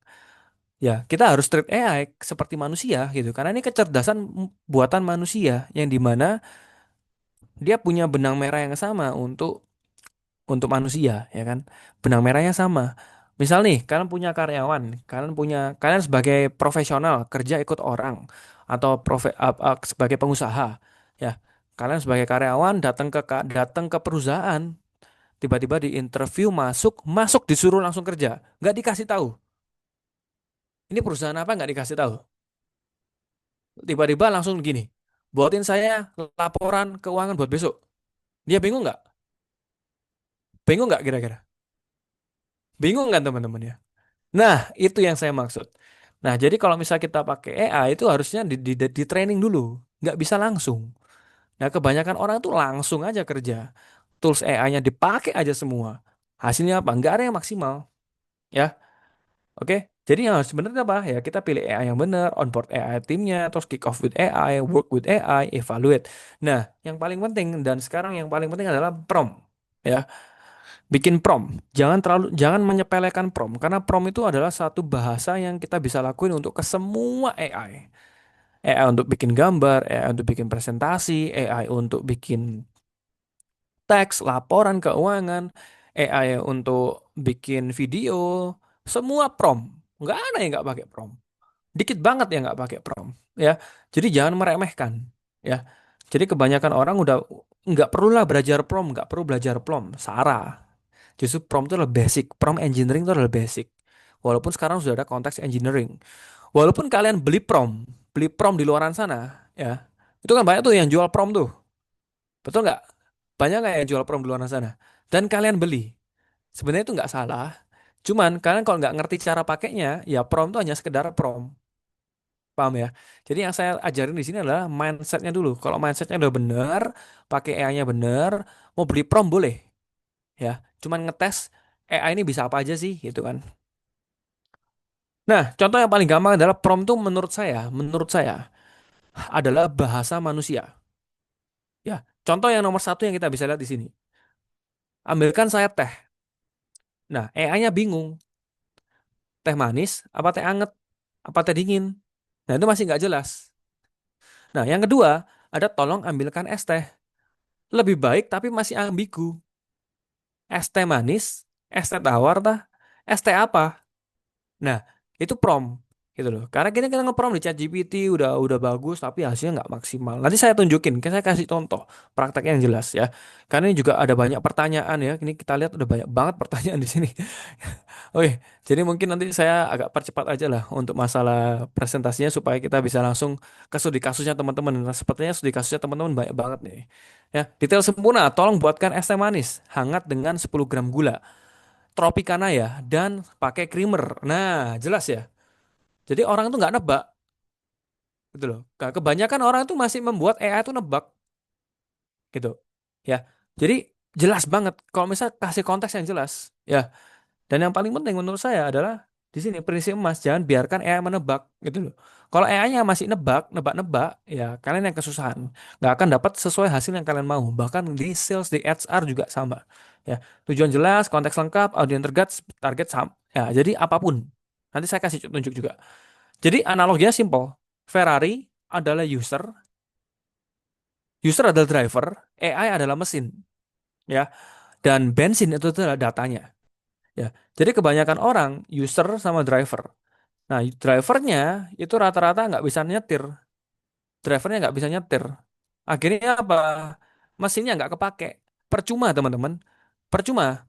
Ya, kita harus treat AI seperti manusia gitu. Karena ini kecerdasan buatan manusia yang dimana dia punya benang merah yang sama untuk manusia, ya kan? Benang merahnya sama. Misal nih, kalian punya karyawan, kalian sebagai profesional kerja ikut orang atau sebagai pengusaha, ya. Kalian sebagai karyawan datang ke perusahaan, tiba-tiba di interview masuk disuruh langsung kerja, nggak dikasih tahu. Ini perusahaan apa nggak dikasih tahu. Tiba-tiba langsung gini, buatin saya laporan keuangan buat besok. Dia bingung nggak? Bingung nggak kira-kira? Bingung kan teman-teman ya? Nah, itu yang saya maksud. Nah, jadi kalau misalnya kita pakai AI itu harusnya di training dulu, nggak bisa langsung. Nah, kebanyakan orang tuh langsung aja kerja. Tools AI-nya dipakai aja semua. Hasilnya apa? Nggak ada yang maksimal, ya. Oke, jadi yang harus sebenarnya apa? Ya kita pilih AI yang benar, onboard AI timnya, terus kick off with AI, work with AI, evaluate. Nah, yang paling penting dan sekarang yang paling penting adalah prompt. Ya, bikin prompt. Jangan menyepelekan prompt karena prompt itu adalah satu bahasa yang kita bisa lakuin untuk ke semua AI. AI untuk bikin gambar, AI untuk bikin presentasi, AI untuk bikin teks, laporan keuangan, AI untuk bikin video, semua prompt. Nggak ada yang nggak pakai prompt. Dikit banget yang nggak pakai prompt, ya. Jadi jangan meremehkan, ya. Jadi kebanyakan orang udah nggak perlulah belajar prompt, nggak perlu belajar prompt. Salah. Justru prompt itu adalah basic. Prompt engineering itu adalah basic. Walaupun sekarang sudah ada konteks engineering. Walaupun kalian beli prompt di luaran sana, ya. Itu kan banyak tuh yang jual prompt tuh. Betul nggak? Banyak nggak yang jual prompt di luaran sana? Dan kalian beli. Sebenarnya itu nggak salah. Cuman kalian kalau nggak ngerti cara pakainya, ya prompt itu hanya sekedar prompt. Paham ya? Jadi yang saya ajarin di sini adalah mindsetnya dulu. Kalau mindsetnya udah bener, pakai AI-nya bener, mau beli prompt boleh, ya. Cuman ngetes AI ini bisa apa aja sih, gitu kan. Nah, contoh yang paling gampang adalah prompt itu menurut saya adalah bahasa manusia. Ya, contoh yang nomor satu yang kita bisa lihat di sini. Ambilkan saya teh. Nah, AI-nya bingung. Teh manis, apa teh anget, apa teh dingin. Nah, itu masih nggak jelas. Nah, yang kedua, ada tolong ambilkan es teh. Lebih baik tapi masih ambigu. Es teh manis, es teh tawar tah, es teh apa? Nah, itu prompt gitu loh. Karena kita nge-prompt di ChatGPT udah bagus tapi hasilnya nggak maksimal. Nanti saya tunjukin, saya kasih contoh prakteknya yang jelas ya. Karena ini juga ada banyak pertanyaan ya. Ini kita lihat udah banyak banget pertanyaan di sini. Oke, jadi mungkin nanti saya agak percepat aja lah untuk masalah presentasinya supaya kita bisa langsung ke studi kasusnya teman-teman. Nah, sepertinya studi kasusnya teman-teman banyak banget nih. Ya, detail sempurna. Tolong buatkan es teh manis hangat dengan 10 gram gula. Tropicana ya dan pakai creamer. Nah, jelas ya. Jadi orang tuh nggak nebak gitu loh. Kebanyakan orang tuh masih membuat AI itu nebak gitu. Ya. Jadi jelas banget kalau misalnya kasih konteks yang jelas ya. Dan yang paling penting menurut saya adalah di sini prinsip emas, jangan biarkan AI menebak gitu loh. Kalau AI-nya masih nebak-nebak, ya kalian yang kesusahan. Nggak akan dapat sesuai hasil yang kalian mau. Bahkan di sales, di HR juga sama. Ya, tujuan jelas, konteks lengkap, audience target sama. Ya, jadi apapun. Nanti saya kasih tunjuk juga. Jadi analoginya simple. Ferrari adalah user, User adalah driver, AI adalah mesin, ya. Dan bensin itu adalah datanya, ya. Jadi kebanyakan orang user sama driver. Nah, drivernya itu rata-rata nggak bisa nyetir, drivernya nggak bisa nyetir. Akhirnya apa? Mesinnya nggak kepake. Percuma, teman-teman. Percuma.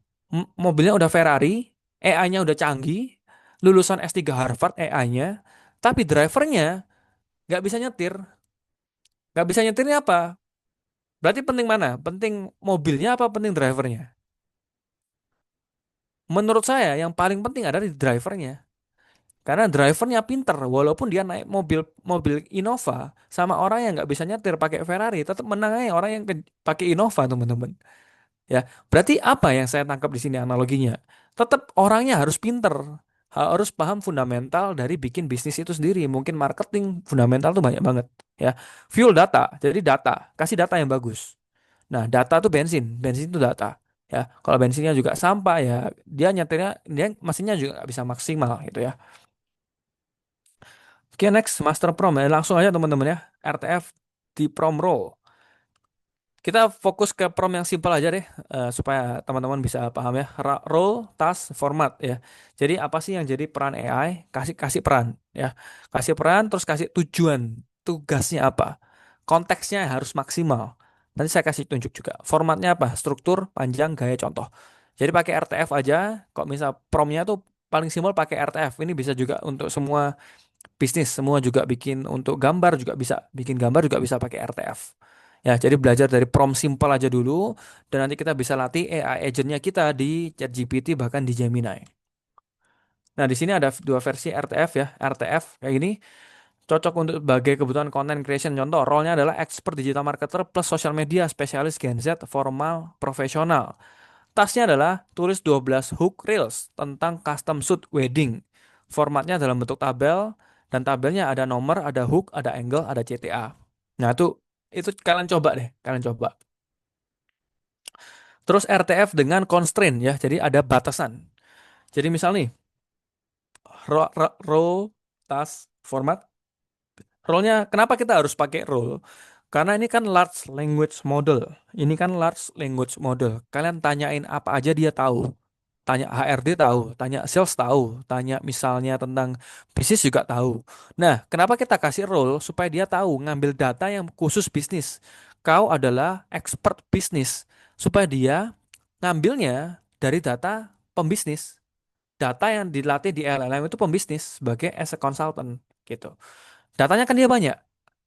Mobilnya udah Ferrari, AI-nya udah canggih, lulusan S3 Harvard AI-nya, tapi drivernya nggak bisa nyetir. Nggak bisa nyetirnya apa? Berarti penting mana? Penting mobilnya apa penting drivernya? Menurut saya yang paling penting adalah di drivernya. Karena drivernya pinter, walaupun dia naik mobil mobil Innova sama orang yang nggak bisa nyetir pakai Ferrari, tetap menang aja orang yang pakai Innova, teman-teman. Ya, berarti apa yang saya tangkap di sini analoginya? Tetap orangnya harus pinter, harus paham fundamental dari bikin bisnis itu sendiri. Mungkin marketing fundamental tuh banyak banget. Ya, fuel data, jadi data, kasih data yang bagus. Nah, data tuh bensin, bensin itu data. Ya, kalau bensinnya juga sampah ya, dia nyetirnya, dia mesinnya juga nggak bisa maksimal gitu ya. Oke, next master prom ya, langsung aja teman-teman ya, RTF di prom role. Kita fokus ke prom yang simpel aja deh, supaya teman-teman bisa paham ya. Role, task, format ya. Jadi apa sih yang jadi peran AI? Kasih kasih peran ya. Kasih peran terus kasih tujuan, tugasnya apa? Konteksnya harus maksimal. Nanti saya kasih tunjuk juga. Formatnya apa? Struktur, panjang, gaya, contoh. Jadi pakai RTF aja. Kok misal promnya tuh paling simpel pakai RTF. Ini bisa juga untuk semua bisnis, semua juga bikin untuk gambar juga bisa, bikin gambar juga bisa pakai RTF. Ya, jadi belajar dari prompt simple aja dulu, dan nanti kita bisa latih AI agentnya kita di ChatGPT bahkan di Gemini. Nah, di sini ada dua versi RTF ya. RTF kayak gini, cocok untuk sebagai kebutuhan content creation. Contoh, role-nya adalah expert digital marketer plus social media, spesialis Gen Z, formal, profesional. Tasknya adalah tulis 12 hook reels tentang custom suit wedding. Formatnya dalam bentuk tabel, dan tabelnya ada nomor, ada hook, ada angle, ada CTA. Nah, itu kalian coba deh, kalian coba. Terus RTF dengan constraint ya, jadi ada batasan. Jadi misal nih, role, task, format. Role-nya, kenapa kita harus pakai role? Karena ini kan large language model. Ini kan large language model. Kalian tanyain apa aja dia tahu. Tanya HRD tahu, tanya sales tahu, tanya misalnya tentang bisnis juga tahu. Nah, kenapa kita kasih role supaya dia tahu ngambil data yang khusus bisnis. Kau adalah expert bisnis, supaya dia ngambilnya dari data pembisnis. Data yang dilatih di LLM itu pembisnis sebagai as a consultant gitu. Datanya kan dia banyak.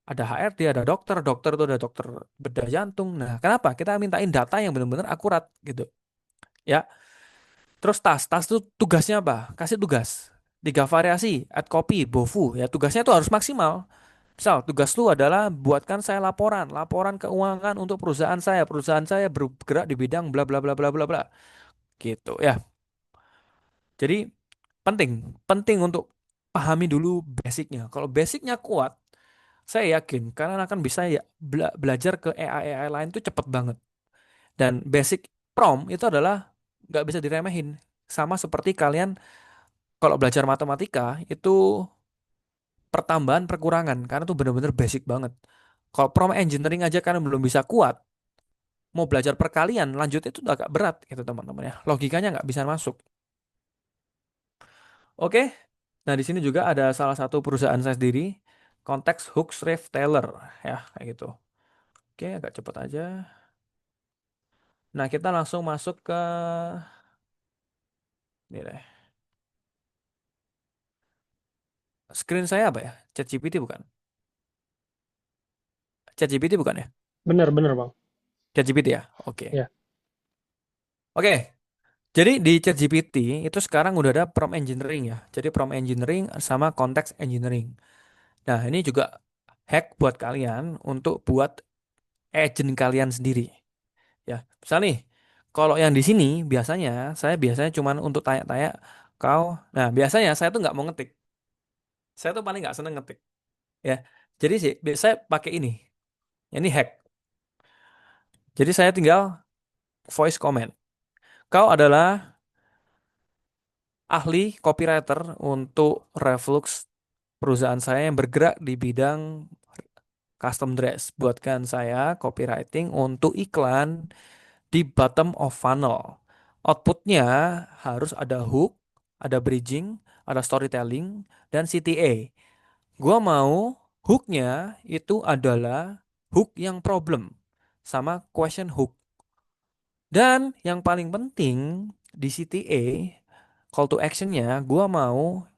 Ada HRD, ada dokter, dokter itu ada dokter bedah jantung. Nah, kenapa? Kita mintain data yang benar-benar akurat gitu. Ya, terus tas itu tugasnya apa? Kasih tugas. 3 variasi, add copy, bofu. Ya, tugasnya itu harus maksimal. Misal, tugas lu adalah buatkan saya laporan, laporan keuangan untuk perusahaan saya. Perusahaan saya bergerak di bidang bla bla bla bla bla bla. Gitu ya. Jadi penting, penting untuk pahami dulu basicnya. Kalau basicnya kuat, saya yakin kalian akan bisa ya belajar ke AI lain itu cepet banget. Dan basic prompt itu adalah nggak bisa diremehin. Sama seperti kalian kalau belajar matematika itu pertambahan perkurangan karena itu benar-benar basic banget. Kalau prompt engineering aja kalian belum bisa kuat, mau belajar perkalian lanjut itu udah agak berat gitu teman-teman ya. Logikanya nggak bisa masuk. Oke. Nah, di sini juga ada salah satu perusahaan saya sendiri, Context Hooks Retailer ya, kayak gitu. Oke, agak cepat aja. Nah, kita langsung masuk ke ini deh. Screen saya apa ya? ChatGPT bukan? ChatGPT bukan ya? Benar-benar, Bang. ChatGPT ya? Oke. Ya. Oke. Jadi di ChatGPT itu sekarang udah ada prompt engineering ya. Jadi prompt engineering sama context engineering. Nah, ini juga hack buat kalian untuk buat agent kalian sendiri. Ya, misal nih, kalau yang di sini biasanya saya biasanya cuman untuk tanya-tanya kau. Nah, biasanya saya tuh nggak mau ngetik. Saya tuh paling nggak seneng ngetik. Ya, jadi sih saya pakai ini. Ini hack. Jadi saya tinggal voice comment. Kau adalah ahli copywriter untuk Reflux, perusahaan saya yang bergerak di bidang custom dress. Buatkan saya copywriting untuk iklan di bottom of funnel. Outputnya harus ada hook, ada bridging, ada storytelling, dan CTA. Gua mau hooknya itu adalah hook yang problem sama question hook. Dan yang paling penting di CTA, call to actionnya, gua mau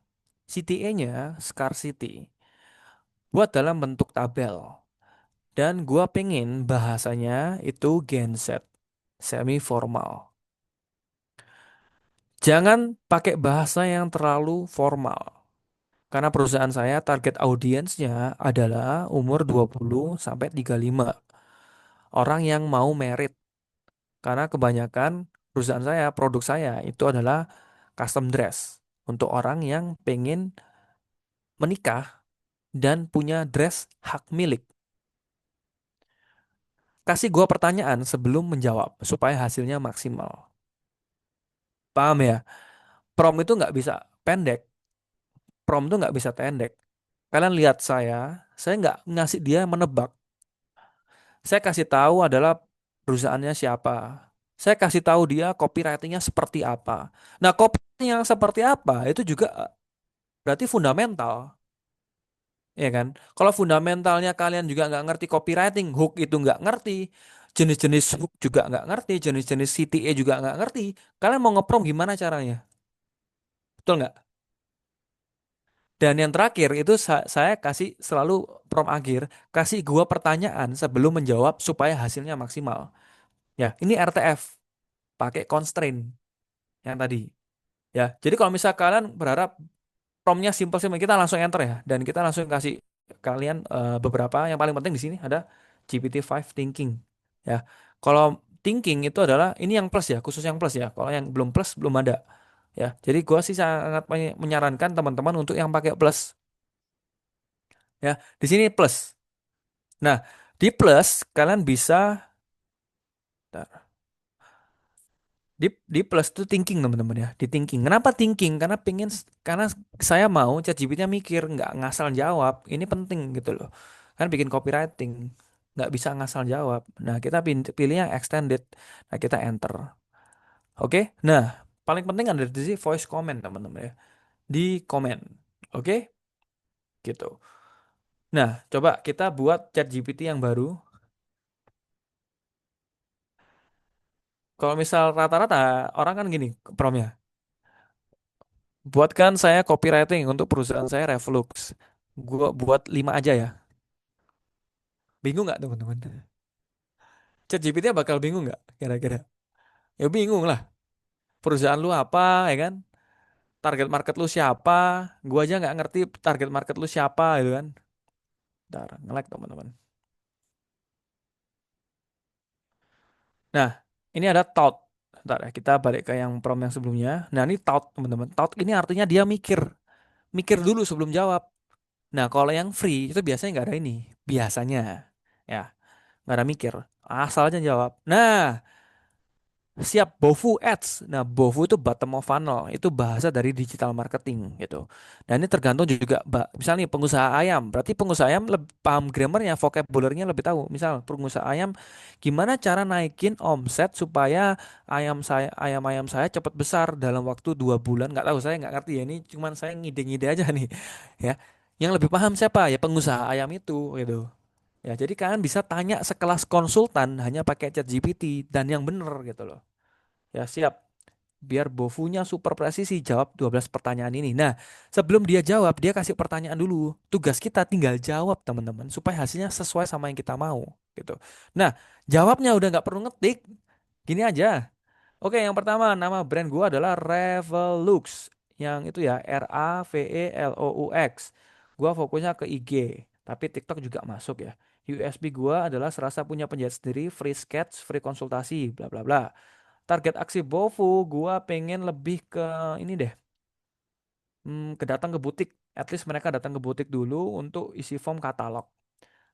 CTA-nya scarcity. Buat dalam bentuk tabel. Dan gua pengen bahasanya itu genset, semi formal. Jangan pakai bahasa yang terlalu formal. Karena perusahaan saya target audiensnya adalah umur 20 sampai 35. Orang yang mau merit. Karena kebanyakan perusahaan saya, produk saya itu adalah custom dress. Untuk orang yang pengen menikah dan punya dress hak milik. Kasih gua pertanyaan sebelum menjawab supaya hasilnya maksimal. Paham ya? Prom itu nggak bisa pendek. Prom itu nggak bisa pendek. Kalian lihat saya nggak ngasih dia menebak. Saya kasih tahu adalah perusahaannya siapa. Saya kasih tahu dia copywritingnya seperti apa. Nah, copy yang seperti apa itu juga berarti fundamental, ya kan? Kalau fundamentalnya kalian juga nggak ngerti copywriting, hook itu nggak ngerti, jenis-jenis hook juga nggak ngerti, jenis-jenis CTA juga nggak ngerti, kalian mau ngeprom gimana caranya? Betul nggak? Dan yang terakhir itu saya kasih selalu prom akhir, kasih gua pertanyaan sebelum menjawab supaya hasilnya maksimal. Ya, ini RTF pakai constraint yang tadi. Ya, jadi kalau misal kalian berharap promnya simple-simple, kita langsung enter ya, dan kita langsung kasih kalian beberapa yang paling penting di sini ada GPT-5 thinking. Ya, kalau thinking itu adalah ini yang plus ya, khusus yang plus ya. Kalau yang belum plus belum ada. Ya, jadi gua sih sangat menyarankan teman-teman untuk yang pakai plus. Ya, di sini plus. Nah, di plus kalian bisa di plus itu thinking teman-teman ya, di thinking. Kenapa thinking? Karena saya mau ChatGPT-nya mikir, nggak ngasal jawab. Ini penting gitu loh. Kan bikin copywriting nggak bisa ngasal jawab. Nah, kita pilih yang extended. Nah, kita enter. Oke. Nah, paling penting ada di sini voice comment teman-teman ya. Di comment. Oke? Gitu. Nah, coba kita buat ChatGPT yang baru. Kalau misal rata-rata orang kan gini promnya. Buatkan saya copywriting untuk perusahaan saya Revolux. Gua buat 5 aja ya. Bingung nggak teman-teman? ChatGPT bakal bingung nggak kira-kira? Ya bingung lah. Perusahaan lu apa ya kan? Target market lu siapa? Gua aja nggak ngerti target market lu siapa gitu kan. Ntar nge-lag teman-teman. Nah, ini ada thought. Ntar ya, kita balik ke yang prom yang sebelumnya. Nah, ini thought teman-teman. Thought ini artinya dia mikir. Mikir dulu sebelum jawab. Nah, kalau yang free itu biasanya nggak ada ini. Biasanya. Ya, nggak ada mikir. Asal aja jawab. Nah, siap BOFU Ads. Nah, BOFU itu bottom of funnel, itu bahasa dari digital marketing gitu. Dan ini tergantung juga, misalnya nih pengusaha ayam, berarti pengusaha ayam lebih paham grammarnya, vocabulary-nya lebih tahu. Misal pengusaha ayam, gimana cara naikin omset supaya ayam-ayam saya cepat besar dalam waktu 2 bulan? Nggak tahu, saya nggak ngerti ya. Ini cuman saya ngide-ngide aja nih, ya. Yang lebih paham siapa? Ya pengusaha ayam itu gitu. Ya, jadi kalian bisa tanya sekelas konsultan hanya pakai ChatGPT dan yang bener gitu loh. Ya, siap. Biar bofunya super presisi jawab 12 pertanyaan ini. Nah, sebelum dia jawab, dia kasih pertanyaan dulu. Tugas kita tinggal jawab, teman-teman, supaya hasilnya sesuai sama yang kita mau, gitu. Nah, jawabnya udah nggak perlu ngetik. Gini aja. Oke, yang pertama nama brand gua adalah Revolux. Yang itu ya Ravelux. Gua fokusnya ke IG, tapi TikTok juga masuk ya. USB gua adalah serasa punya penjahit sendiri, free sketch, free konsultasi, bla bla bla. Target aksi Bofu, gua pengen lebih ke ini deh, datang ke butik. At least mereka datang ke butik dulu untuk isi form katalog.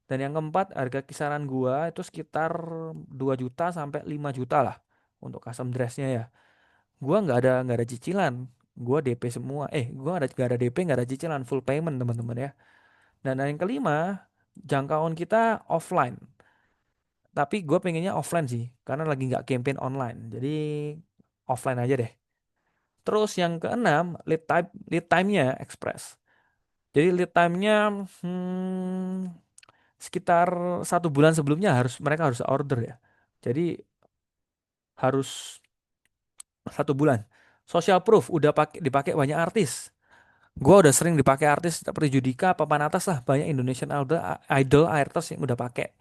Dan yang keempat, harga kisaran gua itu sekitar 2 juta sampai 5 juta lah untuk custom dressnya ya. Gua nggak ada cicilan. Gua DP semua. Gua nggak ada DP, nggak ada cicilan, full payment teman-teman ya. Dan yang kelima, jangkauan kita offline. Tapi gue pengennya offline sih, karena lagi nggak campaign online. Jadi offline aja deh. Terus yang keenam, lead time-nya express. Jadi lead time-nya sekitar 1 bulan sebelumnya mereka harus order ya. Jadi harus 1 bulan. Social proof udah dipakai banyak artis. Gua udah sering dipakai artis seperti Judika, Papan Atas lah, banyak Indonesian Idol artis yang udah pakai.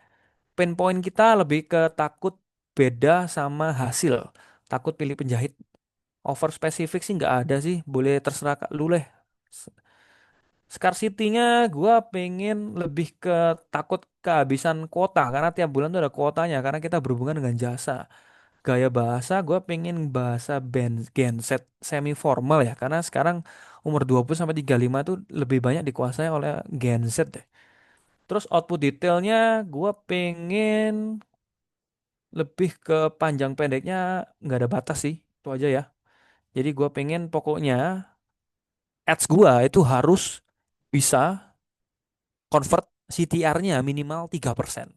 Pain point kita lebih ke takut beda sama hasil, takut pilih penjahit. Over spesifik sih nggak ada sih, boleh terserah lu leh. Scarcity-nya gue pengen lebih ke takut kehabisan kuota karena tiap bulan tuh ada kuotanya karena kita berhubungan dengan jasa. Gaya bahasa gue pengen bahasa genset semi formal ya karena sekarang umur 20 sampai 35 tuh lebih banyak dikuasai oleh genset deh. Terus output detailnya gue pengen lebih ke panjang pendeknya nggak ada batas sih. Itu aja ya. Jadi gue pengen pokoknya ads gue itu harus bisa convert CTR-nya minimal 3%.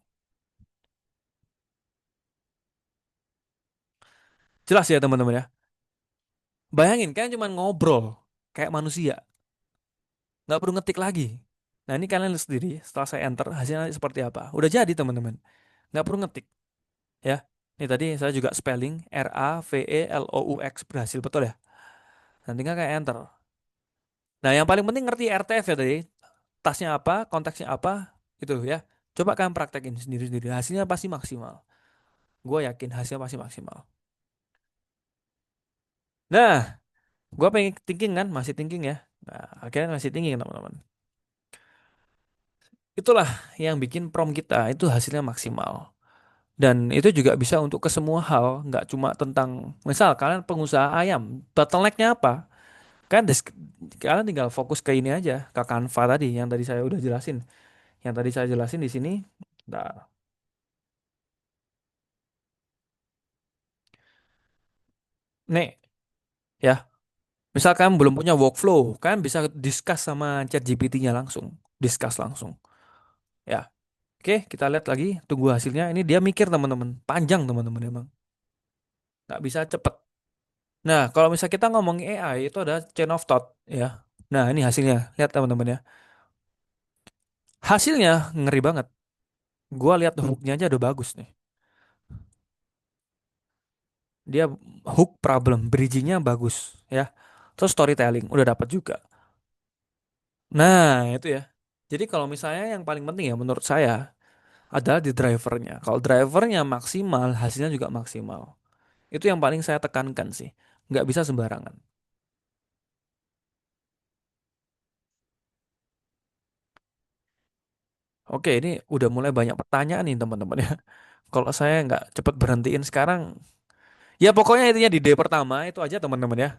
Jelas ya teman-teman ya. Bayangin kan cuma ngobrol kayak manusia, nggak perlu ngetik lagi. Nah ini kalian lihat sendiri setelah saya enter hasilnya seperti apa. Udah jadi teman-teman, nggak perlu ngetik ya. Ini tadi saya juga spelling RAVELOUX berhasil betul ya. Nanti nggak kayak enter. Nah yang paling penting ngerti RTF ya tadi. Tasnya apa, konteksnya apa, itu ya. Coba kalian praktekin sendiri-sendiri. Hasilnya pasti maksimal. Gue yakin hasilnya pasti maksimal. Nah, gue pengen thinking kan, masih thinking ya. Nah, akhirnya masih thinking teman-teman. Itulah yang bikin prom kita itu hasilnya maksimal. Dan itu juga bisa untuk ke semua hal, nggak cuma tentang, misal kalian pengusaha ayam, bottlenecknya apa? Kan kalian tinggal fokus ke ini aja, ke Canva tadi, yang tadi saya udah jelasin. Yang tadi saya jelasin di sini. Nah, nih, ya, misal kalian belum punya workflow, kalian bisa discuss sama ChatGPT-nya langsung, discuss langsung. Ya, oke, kita lihat lagi, tunggu hasilnya. Ini dia mikir teman-teman, panjang teman-teman emang, nggak bisa cepet. Nah, kalau misalnya kita ngomongin AI itu ada chain of thought ya. Nah, ini hasilnya. Lihat teman-teman ya. Hasilnya ngeri banget. Gua lihat hooknya aja udah bagus nih. Dia hook problem, bridgingnya bagus ya. Terus storytelling udah dapat juga. Nah, itu ya. Jadi kalau misalnya yang paling penting ya menurut saya adalah di drivernya. Kalau drivernya maksimal, hasilnya juga maksimal. Itu yang paling saya tekankan sih. Nggak bisa sembarangan. Oke, ini udah mulai banyak pertanyaan nih teman-teman ya. Kalau saya nggak cepet berhentiin sekarang, ya pokoknya intinya di day pertama itu aja teman-teman ya.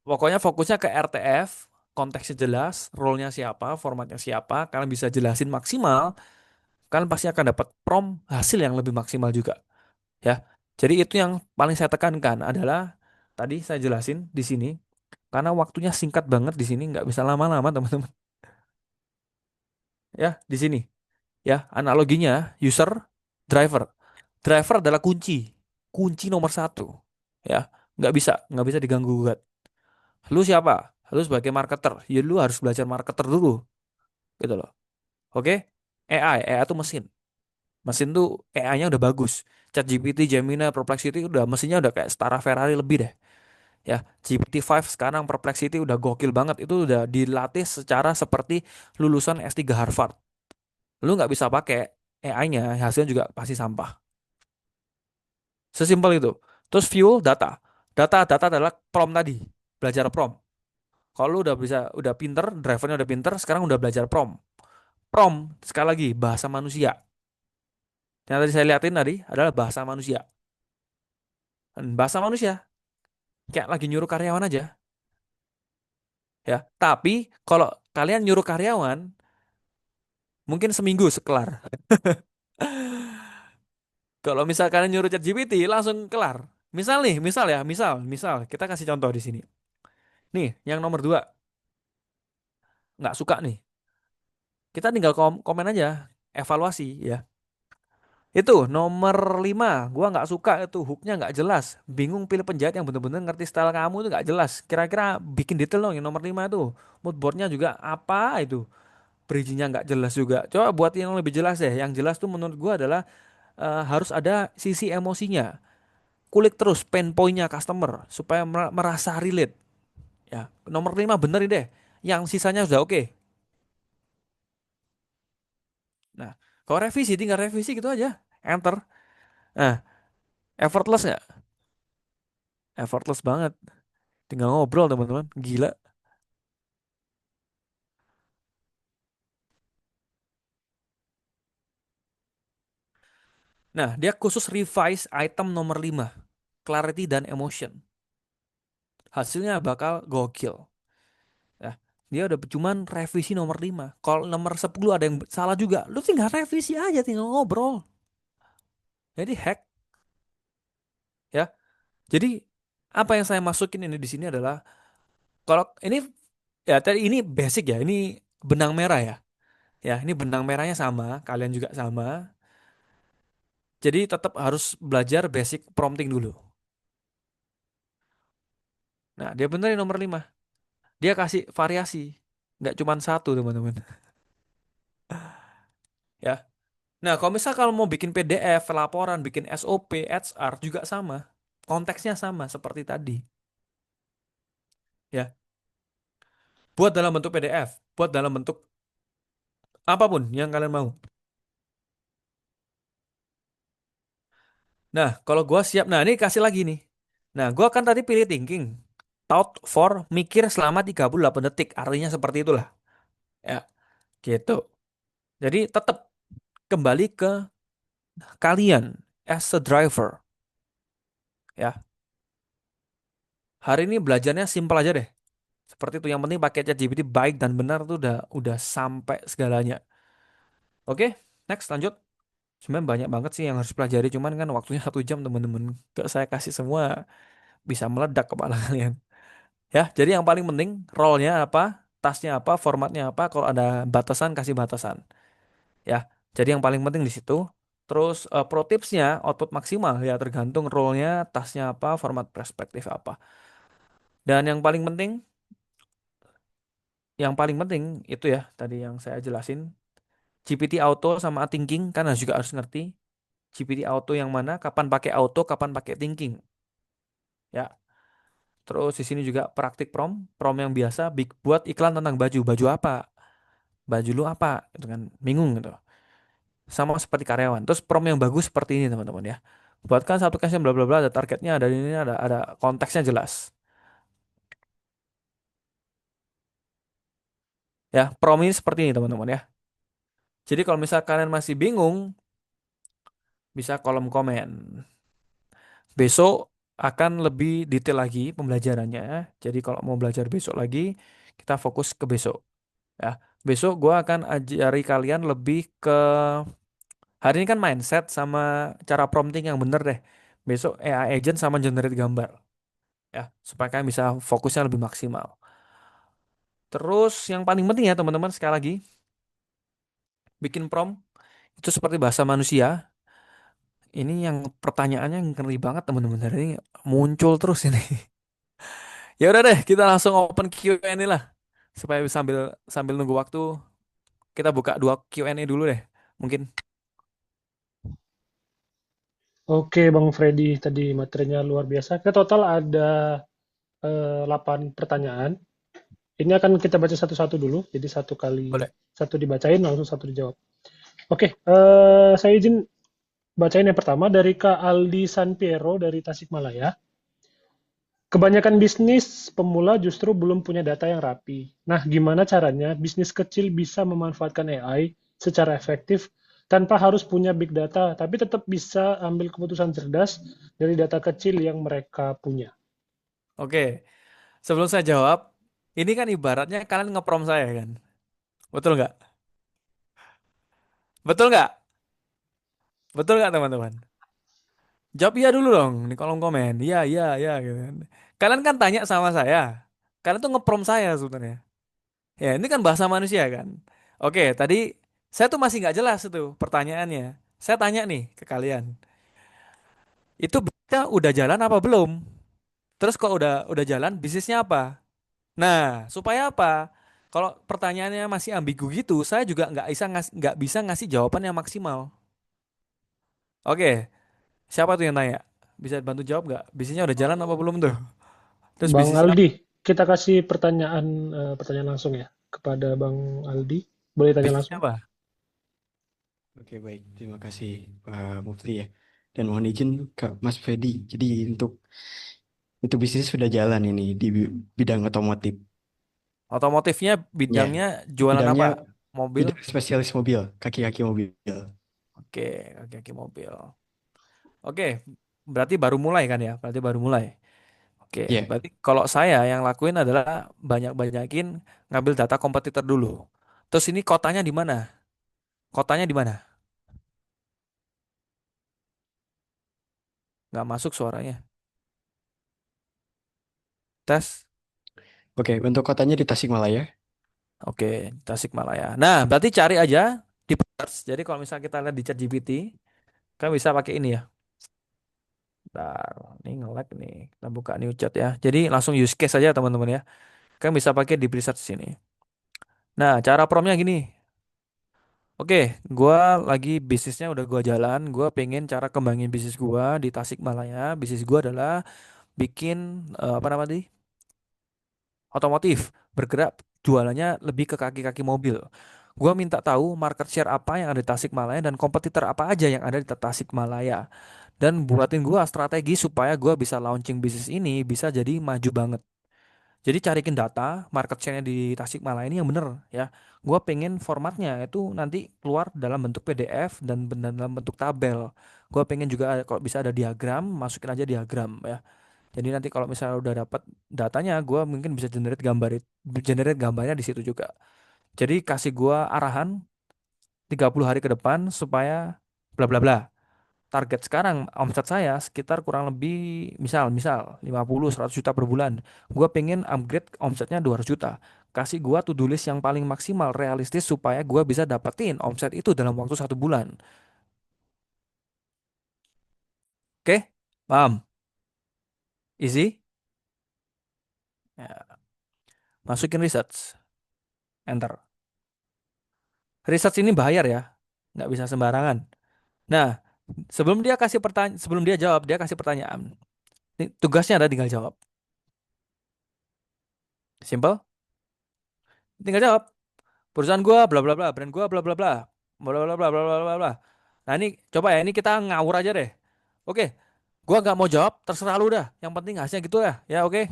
Pokoknya fokusnya ke RTF, konteksnya jelas, role-nya siapa, formatnya siapa, kalian bisa jelasin maksimal, kalian pasti akan dapat hasil yang lebih maksimal juga ya. Jadi itu yang paling saya tekankan adalah tadi saya jelasin di sini karena waktunya singkat banget di sini nggak bisa lama-lama teman-teman ya di sini ya analoginya user driver. Driver adalah kunci nomor satu ya nggak bisa diganggu gugat. Lu siapa? Lu sebagai marketer, ya lu harus belajar marketer dulu, gitu loh. Oke? AI itu mesin. Mesin tuh AI-nya udah bagus. ChatGPT, Gemini, Perplexity udah mesinnya udah kayak setara Ferrari lebih deh. Ya, GPT-5 sekarang Perplexity udah gokil banget. Itu udah dilatih secara seperti lulusan S3 Harvard. Lu nggak bisa pakai AI-nya, hasilnya juga pasti sampah. Sesimpel itu. Terus fuel data. Data adalah prompt tadi. Belajar prompt. Kalau lu udah pinter, drivernya udah pinter, sekarang udah belajar prompt. Prompt, sekali lagi, bahasa manusia. Yang tadi saya liatin tadi adalah bahasa manusia. Dan bahasa manusia, kayak lagi nyuruh karyawan aja. Ya, tapi kalau kalian nyuruh karyawan, mungkin seminggu sekelar. Kalau misal kalian nyuruh ChatGPT, langsung kelar. Misal kita kasih contoh di sini. Nih, yang nomor 2, nggak suka nih. Kita tinggal komen aja, evaluasi ya. Itu nomor 5, gua nggak suka itu hooknya nggak jelas, bingung pilih penjahit yang bener-bener ngerti style kamu itu nggak jelas. Kira-kira bikin detail dong yang nomor 5 itu. Mood boardnya juga apa itu, bridgingnya nggak jelas juga. Coba buat yang lebih jelas deh. Yang jelas tuh menurut gua adalah harus ada sisi emosinya. Kulik terus pain pointnya customer supaya merasa relate. Ya, nomor 5 benerin deh. Yang sisanya sudah oke. Nah, kalau revisi tinggal revisi gitu aja. Enter. Nah, effortless nggak? Effortless banget. Tinggal ngobrol teman-teman. Gila. Nah, dia khusus revise item nomor 5. Clarity dan emotion. Hasilnya bakal gokil. Ya, dia udah cuman revisi nomor 5. Kalau nomor 10 ada yang salah juga, lu tinggal revisi aja, tinggal ngobrol. Jadi hack ya. Jadi apa yang saya masukin ini di sini adalah kalau ini ya tadi ini basic ya, ini benang merah ya. Ya, ini benang merahnya sama, kalian juga sama. Jadi tetap harus belajar basic prompting dulu. Nah, dia benerin nomor 5. Dia kasih variasi. Nggak cuma satu, teman-teman. Ya. Nah, kalau mau bikin PDF, laporan, bikin SOP, HR juga sama. Konteksnya sama seperti tadi. Ya. Buat dalam bentuk PDF, buat dalam bentuk apapun yang kalian mau. Nah, kalau gua siap, nah ini kasih lagi nih. Nah, gua kan tadi pilih thinking. Thought for mikir selama 38 detik. Artinya seperti itulah. Ya, gitu. Jadi tetap kembali ke kalian as a driver. Ya, hari ini belajarnya simpel aja deh. Seperti itu. Yang penting pakai ChatGPT baik dan benar tuh udah sampai segalanya. Oke, next lanjut. Sebenarnya banyak banget sih yang harus pelajari. Cuman kan waktunya 1 jam teman-teman. Gak saya kasih semua bisa meledak kepala kalian. Ya, jadi yang paling penting role-nya apa, tasnya apa, formatnya apa. Kalau ada batasan kasih batasan. Ya, jadi yang paling penting di situ. Terus pro tipsnya output maksimal ya tergantung role-nya, tasnya apa, format perspektif apa. Dan yang paling penting itu ya tadi yang saya jelasin GPT auto sama thinking kan juga harus ngerti GPT auto yang mana, kapan pakai auto, kapan pakai thinking. Ya, terus di sini juga praktik prom yang biasa buat iklan tentang baju. Baju apa? Baju lu apa? Itu kan bingung gitu. Sama seperti karyawan. Terus prom yang bagus seperti ini teman-teman ya. Buatkan satu caption bla bla bla, ada targetnya, ada ini, ada konteksnya jelas. Ya, prom ini seperti ini teman-teman ya. Jadi kalau misal kalian masih bingung, bisa kolom komen. Besok akan lebih detail lagi pembelajarannya. Jadi kalau mau belajar besok lagi, kita fokus ke besok. Ya, besok gue akan ajari kalian lebih ke hari ini kan mindset sama cara prompting yang bener deh. Besok AI agent sama generate gambar. Ya, supaya kalian bisa fokusnya lebih maksimal. Terus yang paling penting ya teman-teman sekali lagi, bikin prompt itu seperti bahasa manusia. Ini yang pertanyaannya ngeri banget teman-teman. Hari ini muncul terus ini. Ya udah deh, kita langsung open Q&A lah. Supaya sambil sambil nunggu waktu, kita buka 2 Q&A dulu deh. Mungkin. Oke, Bang Freddy, tadi materinya luar biasa. Ke total ada 8 pertanyaan. Ini akan kita baca satu-satu dulu, jadi satu kali Boleh. satu dibacain langsung satu dijawab. Oke, saya izin bacain yang pertama dari Kak Aldi Sanpiero dari Tasikmalaya. Kebanyakan bisnis pemula justru belum punya data yang rapi. Nah, gimana caranya bisnis kecil bisa memanfaatkan AI secara efektif tanpa harus punya big data, tapi tetap bisa ambil keputusan cerdas dari data kecil yang mereka punya? Oke. Sebelum saya jawab, ini kan ibaratnya kalian ngeprom saya kan. Betul nggak? Betul nggak? Betul nggak teman-teman? Jawab iya dulu dong di kolom komen. Iya, iya, iya gitu kan. Kalian kan tanya sama saya. Kalian tuh ngeprom saya sebenarnya. Ya, ini kan bahasa manusia kan. Oke, tadi saya tuh masih nggak jelas itu pertanyaannya. Saya tanya nih ke kalian, itu bisnisnya udah jalan apa belum? Terus kalau udah jalan, bisnisnya apa? Nah, supaya apa? Kalau pertanyaannya masih ambigu gitu, saya juga nggak bisa ngasih jawaban yang maksimal. Oke, siapa tuh yang tanya? Bisa bantu jawab nggak? Bisnisnya udah jalan apa belum tuh? Terus Bang bisnis apa? Aldi, kita kasih pertanyaan langsung ya kepada Bang Aldi. Boleh tanya Bisnisnya langsung? apa? Oke, baik. Terima kasih Pak Mufti ya. Dan mohon izin ke Mas Fedi. Jadi untuk bisnis sudah jalan ini di bidang otomotif. Otomotifnya Ya, bidangnya jualan bidangnya apa? Mobil? bidang spesialis mobil, kaki-kaki mobil. Oke, kaki-kaki mobil. Oke, berarti baru mulai kan ya? Berarti baru mulai. Oke, Ya, berarti kalau saya yang lakuin adalah banyak-banyakin ngambil data kompetitor dulu. Terus ini kotanya di mana? Kotanya di mana? Nggak masuk suaranya. Tes. oke. Untuk kotanya di Tasikmalaya. Oke, Tasikmalaya. Nah, berarti cari aja di search. Jadi kalau misalnya kita lihat di ChatGPT, kan bisa pakai ini ya. Bentar, ini nge-lag nih. Kita buka new chat ya. Jadi langsung use case aja teman-teman ya. Kan bisa pakai di research sini. Nah, cara promnya gini. Oke, gua lagi bisnisnya udah gua jalan. Gua pengen cara kembangin bisnis gua di Tasikmalaya. Bisnis gua adalah bikin apa namanya tadi? Otomotif, bergerak jualannya lebih ke kaki-kaki mobil. Gua minta tahu market share apa yang ada di Tasikmalaya dan kompetitor apa aja yang ada di Tasikmalaya. Dan buatin gua strategi supaya gua bisa launching bisnis ini bisa jadi maju banget. Jadi carikin data market share-nya di Tasikmalaya ini yang bener ya. Gua pengen formatnya itu nanti keluar dalam bentuk PDF dan dalam bentuk tabel. Gua pengen juga kalau bisa ada diagram, masukin aja diagram ya. Jadi nanti kalau misalnya udah dapat datanya, gua mungkin bisa generate gambarnya di situ juga. Jadi kasih gua arahan 30 hari ke depan supaya bla bla bla. Target sekarang omset saya sekitar kurang lebih misal misal 50-100 juta per bulan. Gua pengen upgrade omsetnya 200 juta. Kasih gua to-do list yang paling maksimal realistis supaya gua bisa dapetin omset itu dalam waktu 1 bulan. Oke? Paham? Easy? Ya. Masukin research. Enter. Research ini bayar ya. Nggak bisa sembarangan. Nah, sebelum dia jawab, dia kasih pertanyaan. Ini tugasnya ada tinggal jawab. Simple? Tinggal jawab. Perusahaan gua bla bla bla, brand gua bla bla bla. Bla bla bla bla bla bla bla. Nah, ini coba ya, ini kita ngawur aja deh. Oke, gua nggak mau jawab, terserah lu dah. Yang penting hasilnya gitu ya. Ya oke.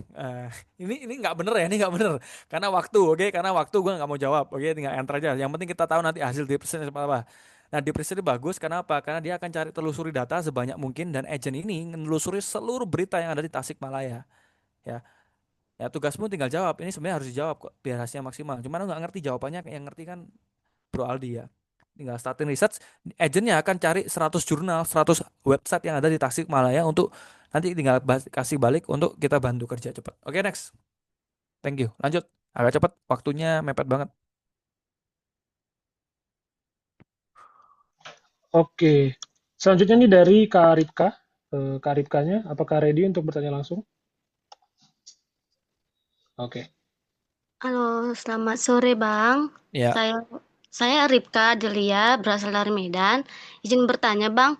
Ini nggak bener ya, ini nggak bener. Karena waktu, oke, karena waktu gua nggak mau jawab. Oke, tinggal enter aja. Yang penting kita tahu nanti hasil di present seperti apa. Nah, di present ini bagus karena apa? Karena dia akan cari telusuri data sebanyak mungkin dan agent ini menelusuri seluruh berita yang ada di Tasikmalaya. Ya, ya tugasmu tinggal jawab. Ini sebenarnya harus dijawab kok biar hasilnya maksimal. Cuman lu nggak ngerti jawabannya, yang ngerti kan Bro Aldi ya. Tinggal starting research, agentnya akan cari 100 jurnal, 100 website yang ada di Tasikmalaya untuk nanti tinggal kasih balik untuk kita bantu kerja cepat. Oke, next. Thank you. Lanjut. Agak cepat, waktunya mepet banget. Oke. Selanjutnya nih dari Kak Ripka. Kak Ripkanya, apakah ready untuk bertanya langsung? Oke. Halo, selamat sore Bang. Ya, Saya Ripka Delia, berasal dari Medan. Izin bertanya Bang,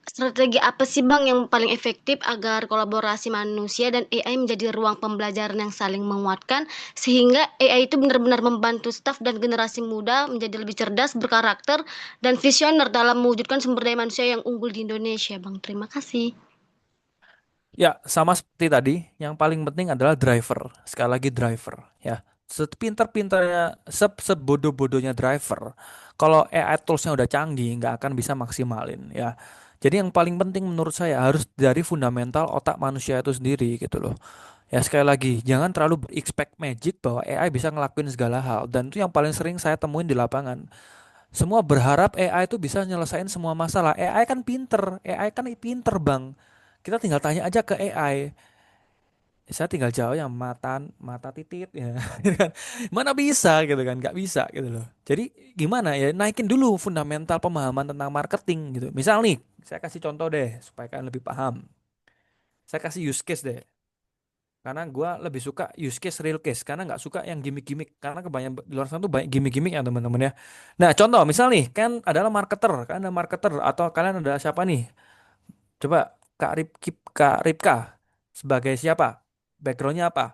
strategi apa sih Bang yang paling efektif agar kolaborasi manusia dan AI menjadi ruang pembelajaran yang saling menguatkan sehingga AI itu benar-benar membantu staf dan generasi muda menjadi lebih cerdas, berkarakter, dan visioner dalam mewujudkan sumber daya manusia yang unggul di Indonesia Bang. Terima kasih. ya sama seperti tadi, yang paling penting adalah driver. Sekali lagi driver, ya. Sepinter-pinternya, sebodoh-bodohnya driver, kalau AI toolsnya udah canggih, nggak akan bisa maksimalin, ya. Jadi yang paling penting menurut saya harus dari fundamental otak manusia itu sendiri gitu loh. Ya sekali lagi, jangan terlalu expect magic bahwa AI bisa ngelakuin segala hal. Dan itu yang paling sering saya temuin di lapangan. Semua berharap AI itu bisa nyelesain semua masalah. AI kan pinter bang. Kita tinggal tanya aja ke AI. Saya tinggal jawab yang mata titit ya. Gitu kan. Mana bisa gitu kan, nggak bisa gitu loh. Jadi gimana ya, naikin dulu fundamental pemahaman tentang marketing gitu. Misal nih, saya kasih contoh deh supaya kalian lebih paham. Saya kasih use case deh. Karena gue lebih suka use case real case, karena nggak suka yang gimmick-gimmick, karena kebanyakan di luar sana tuh banyak gimmick-gimmick ya teman-teman ya. Nah contoh misal nih, kan adalah marketer, kan ada marketer, atau kalian ada siapa nih? Coba Kak Ripka sebagai siapa? Backgroundnya apa?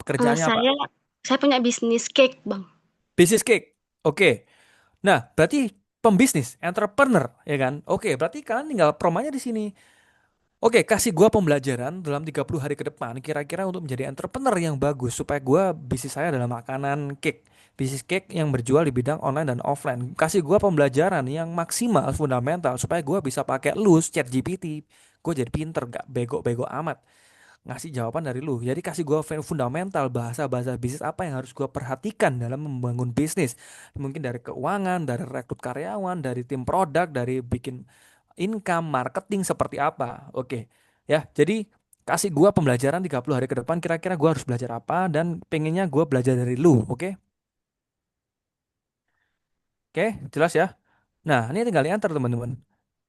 Pekerjaannya apa? Saya punya bisnis cake, Bang. Bisnis cake. Oke. Nah, berarti pembisnis, entrepreneur, ya kan? Oke, berarti kalian tinggal promanya di sini. Oke, kasih gua pembelajaran dalam 30 hari ke depan kira-kira untuk menjadi entrepreneur yang bagus supaya gua bisnis saya adalah makanan cake. Bisnis cake yang berjual di bidang online dan offline. Kasih gua pembelajaran yang maksimal, fundamental supaya gua bisa pakai lu ChatGPT. Gue jadi pinter, gak bego-bego amat ngasih jawaban dari lu. Jadi kasih gue fundamental bahasa-bahasa bisnis apa yang harus gue perhatikan dalam membangun bisnis. Mungkin dari keuangan, dari rekrut karyawan, dari tim produk, dari bikin income, marketing seperti apa. Oke. Ya, jadi kasih gue pembelajaran 30 hari ke depan kira-kira gue harus belajar apa dan pengennya gue belajar dari lu. Oke. Oke, jelas ya. Nah, ini tinggal diantar teman-teman.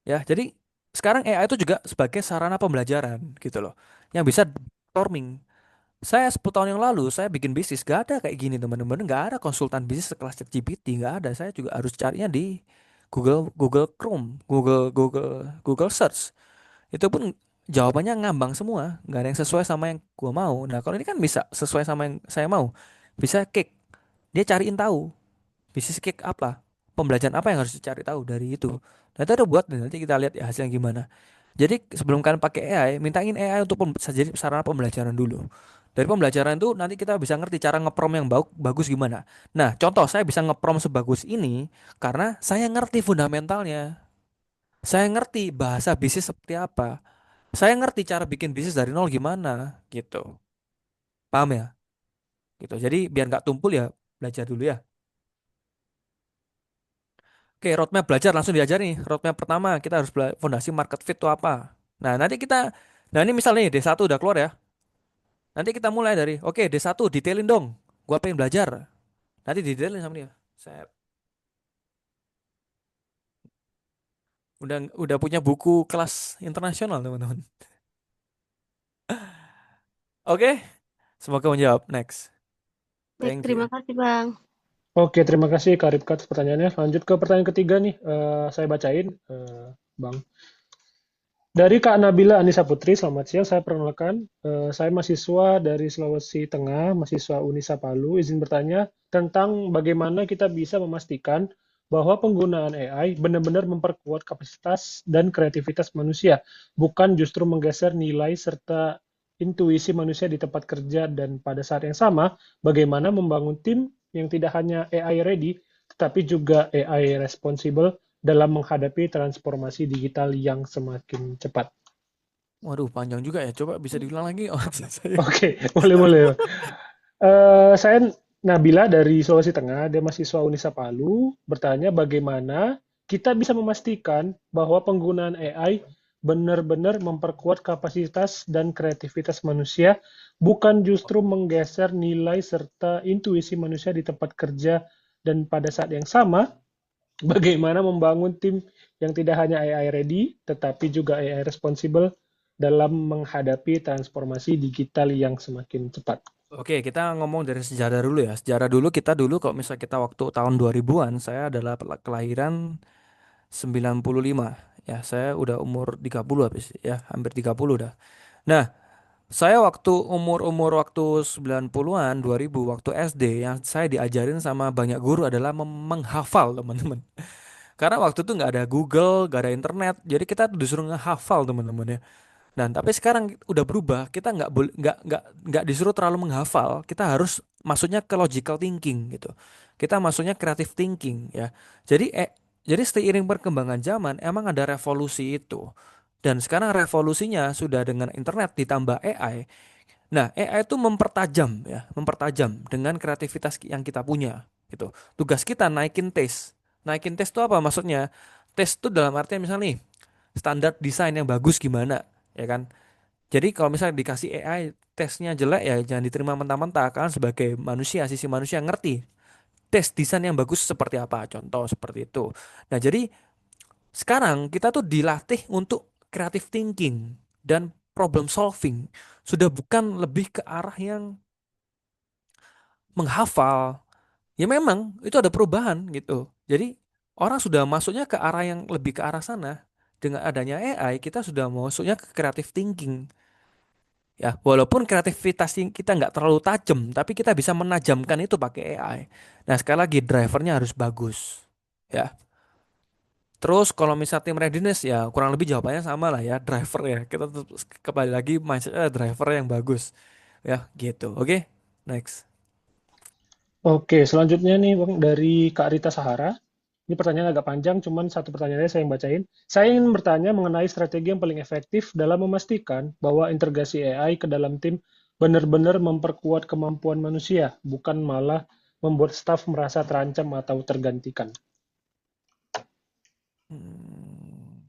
Ya, jadi sekarang AI itu juga sebagai sarana pembelajaran gitu loh. Yang bisa brainstorming. Saya 10 tahun yang lalu saya bikin bisnis gak ada kayak gini teman-teman, gak ada konsultan bisnis sekelas ChatGPT, gak ada. Saya juga harus carinya di Google Chrome, Google Search. Itu pun jawabannya ngambang semua, nggak ada yang sesuai sama yang gua mau. Nah kalau ini kan bisa sesuai sama yang saya mau, bisa cake. Dia cariin tahu bisnis cake apa, pembelajaran apa yang harus dicari tahu dari itu. Nah itu udah buat, nanti kita lihat ya hasilnya gimana. Jadi sebelum kalian pakai AI, mintain AI untuk jadi sarana pembelajaran dulu. Dari pembelajaran itu nanti kita bisa ngerti cara ngeprom yang bagus gimana. Nah, contoh saya bisa ngeprom sebagus ini karena saya ngerti fundamentalnya. Saya ngerti bahasa bisnis seperti apa. Saya ngerti cara bikin bisnis dari nol gimana, gitu. Paham ya? Gitu. Jadi biar nggak tumpul ya, belajar dulu ya. Oke, roadmap belajar langsung diajar nih. Roadmap pertama kita harus fondasi market fit itu apa. Nah ini misalnya nih D1 udah keluar ya. Nanti kita mulai dari, oke D1 detailin dong. Gua pengen belajar. Nanti detailin sama dia. Saya udah punya buku kelas internasional teman-teman. Oke, semoga menjawab. Next. Baik, Thank terima you. kasih, Bang. Oke, terima kasih Kak Ripka atas pertanyaannya. Lanjut ke pertanyaan ketiga nih. Saya bacain, Bang. Dari Kak Nabila Anissa Putri, selamat siang. Saya perkenalkan, saya mahasiswa dari Sulawesi Tengah, mahasiswa Unisa Palu. Izin bertanya tentang bagaimana kita bisa memastikan bahwa penggunaan AI benar-benar memperkuat kapasitas dan kreativitas manusia, bukan justru menggeser nilai serta intuisi manusia di tempat kerja, dan pada saat yang sama, bagaimana membangun tim yang tidak hanya AI ready, tetapi juga AI responsible dalam menghadapi transformasi digital yang semakin cepat. Waduh, panjang juga ya. Coba bisa diulang lagi. Oh, saya. Oke, boleh-boleh. Saya Nabila dari Sulawesi Tengah, dia mahasiswa Unisa Palu, bertanya bagaimana kita bisa memastikan bahwa penggunaan AI benar-benar memperkuat kapasitas dan kreativitas manusia, bukan justru menggeser nilai serta intuisi manusia di tempat kerja, dan pada saat yang sama, bagaimana membangun tim yang tidak hanya AI ready, tetapi juga AI responsible dalam menghadapi transformasi digital yang semakin cepat. Oke, kita ngomong dari sejarah dulu ya. Sejarah dulu kita dulu kalau misalnya kita waktu tahun 2000-an, saya adalah kelahiran 95. Ya, saya udah umur 30 habis ya, hampir 30 udah. Nah, saya waktu umur-umur waktu 90-an, 2000 waktu SD yang saya diajarin sama banyak guru adalah menghafal, teman-teman. Karena waktu itu nggak ada Google, nggak ada internet, jadi kita tuh disuruh ngehafal, teman-teman ya. Dan tapi sekarang udah berubah, kita nggak disuruh terlalu menghafal, kita harus masuknya ke logical thinking gitu. Kita masuknya creative thinking ya. Jadi jadi seiring perkembangan zaman emang ada revolusi itu. Dan sekarang revolusinya sudah dengan internet ditambah AI. Nah, AI itu mempertajam ya, mempertajam dengan kreativitas yang kita punya gitu. Tugas kita naikin taste. Naikin taste itu apa maksudnya? Taste itu dalam artian misalnya nih, standar desain yang bagus gimana, ya kan? Jadi kalau misalnya dikasih AI tesnya jelek ya jangan diterima mentah-mentah. Kalian sebagai manusia, sisi manusia ngerti tes desain yang bagus seperti apa. Contoh seperti itu. Nah jadi sekarang kita tuh dilatih untuk creative thinking dan problem solving. Sudah bukan lebih ke arah yang menghafal. Ya memang itu ada perubahan gitu. Jadi orang sudah masuknya ke arah yang lebih ke arah sana. Dengan adanya AI kita sudah masuknya ke creative thinking. Ya, walaupun kreativitas kita nggak terlalu tajam, tapi kita bisa menajamkan itu pakai AI. Nah, sekali lagi drivernya harus bagus. Ya. Terus kalau misal tim readiness ya kurang lebih jawabannya sama lah ya, driver ya. Kita tetap kembali lagi mindsetnya driver yang bagus. Ya, gitu. Oke. Next. Oke, selanjutnya nih Bang dari Kak Rita Sahara. Ini pertanyaan agak panjang, cuman satu pertanyaannya saya yang bacain. Saya ingin bertanya mengenai strategi yang paling efektif dalam memastikan bahwa integrasi AI ke dalam tim benar-benar memperkuat kemampuan manusia, bukan malah membuat staf merasa terancam atau tergantikan. Hmm.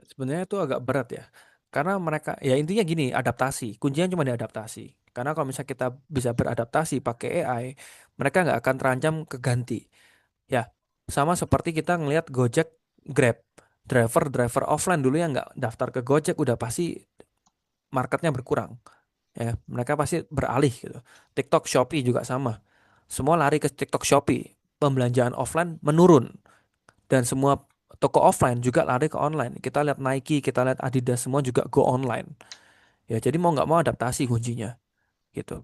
Sebenarnya itu agak berat ya. Karena mereka, ya intinya gini, adaptasi. Kuncinya cuma di adaptasi. Karena kalau misalnya kita bisa beradaptasi pakai AI, mereka nggak akan terancam keganti. Ya, sama seperti kita ngelihat Gojek, Grab. Driver offline dulu yang nggak daftar ke Gojek udah pasti marketnya berkurang. Ya, mereka pasti beralih gitu. TikTok, Shopee juga sama. Semua lari ke TikTok, Shopee. Pembelanjaan offline menurun dan semua toko offline juga lari ke online. Kita lihat Nike, kita lihat Adidas semua juga go online. Ya, jadi mau nggak mau adaptasi kuncinya gitu.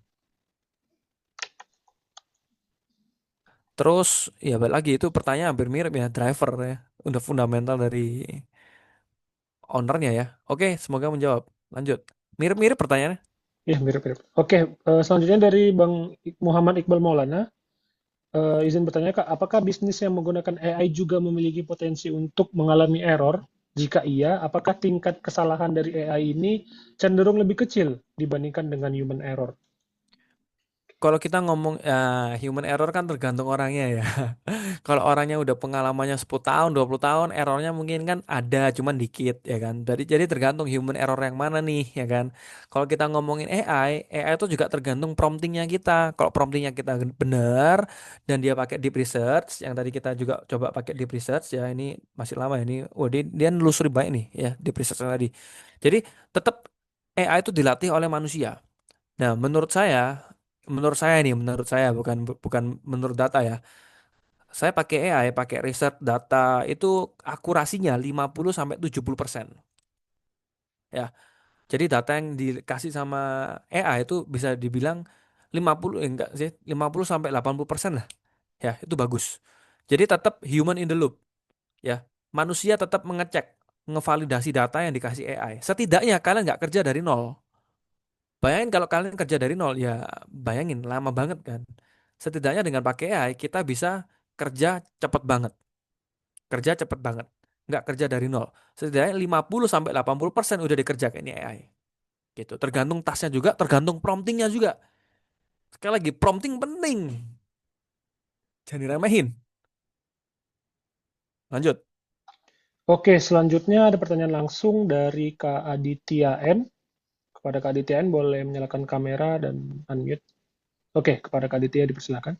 Terus ya balik lagi itu pertanyaan hampir mirip ya driver ya. Udah fundamental dari ownernya ya. Oke, semoga menjawab. Lanjut. Mirip-mirip pertanyaannya. Ya, mirip-mirip. Oke, selanjutnya dari Bang Muhammad Iqbal Maulana. Izin bertanya, Kak, apakah bisnis yang menggunakan AI juga memiliki potensi untuk mengalami error? Jika iya, apakah tingkat kesalahan dari AI ini cenderung lebih kecil dibandingkan dengan human error? Kalau kita ngomong ya, human error kan tergantung orangnya ya. Kalau orangnya udah pengalamannya 10 tahun, 20 tahun, errornya mungkin kan ada cuman dikit ya kan. Jadi tergantung human error yang mana nih ya kan. Kalau kita ngomongin AI itu juga tergantung promptingnya kita. Kalau promptingnya kita benar dan dia pakai deep research, yang tadi kita juga coba pakai deep research ya ini masih lama ya ini. Oh dia nelusuri baik nih ya deep research tadi. Jadi tetap AI itu dilatih oleh manusia. Nah, menurut saya bukan bukan menurut data ya. Saya pakai AI, pakai riset data itu akurasinya 50 sampai 70%. Ya. Jadi data yang dikasih sama AI itu bisa dibilang 50 enggak sih, 50 sampai 80% lah. Ya, itu bagus. Jadi tetap human in the loop, ya. Manusia tetap mengecek, ngevalidasi data yang dikasih AI. Setidaknya kalian nggak kerja dari nol. Bayangin kalau kalian kerja dari nol, ya bayangin lama banget kan. Setidaknya dengan pakai AI kita bisa kerja cepet banget. Kerja cepet banget. Nggak kerja dari nol. Setidaknya 50 sampai 80% udah dikerjakan ini AI. Gitu. Tergantung tasnya juga, tergantung promptingnya juga. Sekali lagi prompting penting. Jangan diremehin. Lanjut. Oke, selanjutnya ada pertanyaan langsung dari Kak Aditya N. Kepada Kak Aditya N, boleh menyalakan kamera dan unmute. Oke, kepada Kak Aditya dipersilakan.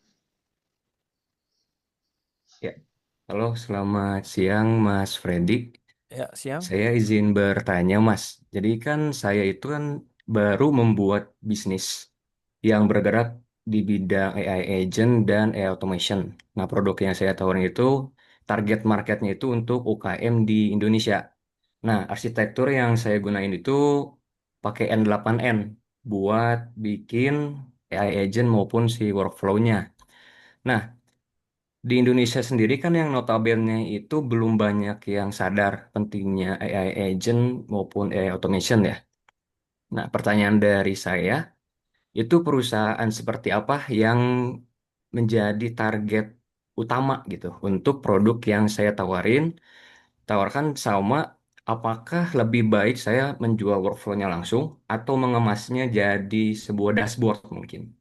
Ya, halo, selamat siang Mas Freddy. Ya, siang. Saya izin bertanya Mas. Jadi kan saya itu kan baru membuat bisnis yang bergerak di bidang AI agent dan AI automation. Nah, produk yang saya tawarin itu target marketnya itu untuk UKM di Indonesia. Nah, arsitektur yang saya gunain itu pakai N8N buat bikin AI agent maupun si workflow-nya. Nah, di Indonesia sendiri kan yang notabene itu belum banyak yang sadar pentingnya AI agent maupun AI automation ya. Nah, pertanyaan dari saya, itu perusahaan seperti apa yang menjadi target utama gitu untuk produk yang saya tawarkan sama apakah lebih baik saya menjual workflow-nya langsung atau mengemasnya jadi sebuah dashboard mungkin.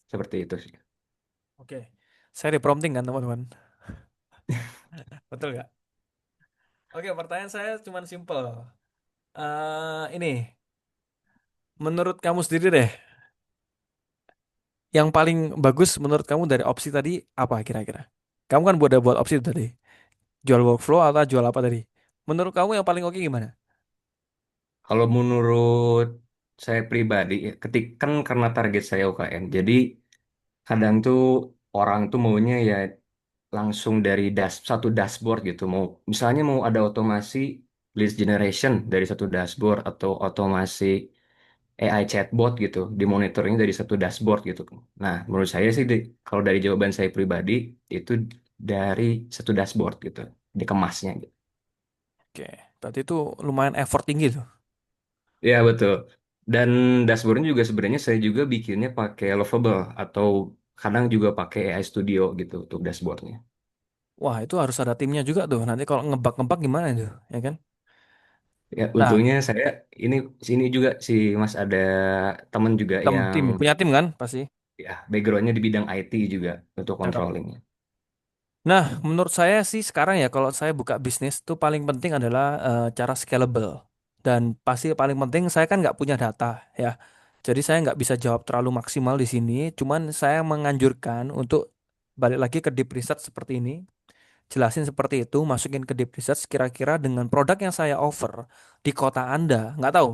Seperti itu sih. Oke. Saya di prompting kan teman-teman. Betul nggak? Oke, pertanyaan saya cuma simple. Ini menurut kamu sendiri deh, yang paling bagus menurut kamu dari opsi tadi apa kira-kira? Kamu kan udah buat opsi tadi, jual workflow atau jual apa tadi? Menurut kamu yang paling oke gimana? Kalau menurut saya pribadi, ya, kan karena target saya UKM, jadi kadang tuh orang tuh maunya ya langsung dari satu dashboard gitu. Misalnya mau ada otomasi list generation dari satu dashboard atau otomasi AI chatbot gitu, dimonitornya dari satu dashboard gitu. Nah, menurut saya sih kalau dari jawaban saya pribadi itu dari satu dashboard gitu, dikemasnya gitu. Oke, berarti itu lumayan effort tinggi tuh. Ya betul. Dan dashboardnya juga sebenarnya saya juga bikinnya pakai Lovable atau kadang juga pakai AI Studio gitu untuk dashboardnya. Wah, itu harus ada timnya juga tuh. Nanti kalau ngebug-ngebug gimana itu, ya kan? Ya Nah, untungnya saya ini sini juga sih Mas ada temen juga yang tim punya tim kan pasti. ya backgroundnya di bidang IT juga untuk Cakep. controllingnya. Nah, menurut saya sih sekarang ya kalau saya buka bisnis tuh paling penting adalah cara scalable. Dan pasti paling penting saya kan nggak punya data ya. Jadi saya nggak bisa jawab terlalu maksimal di sini. Cuman saya menganjurkan untuk balik lagi ke deep research seperti ini. Jelasin seperti itu, masukin ke deep research kira-kira dengan produk yang saya offer di kota Anda. Nggak tahu,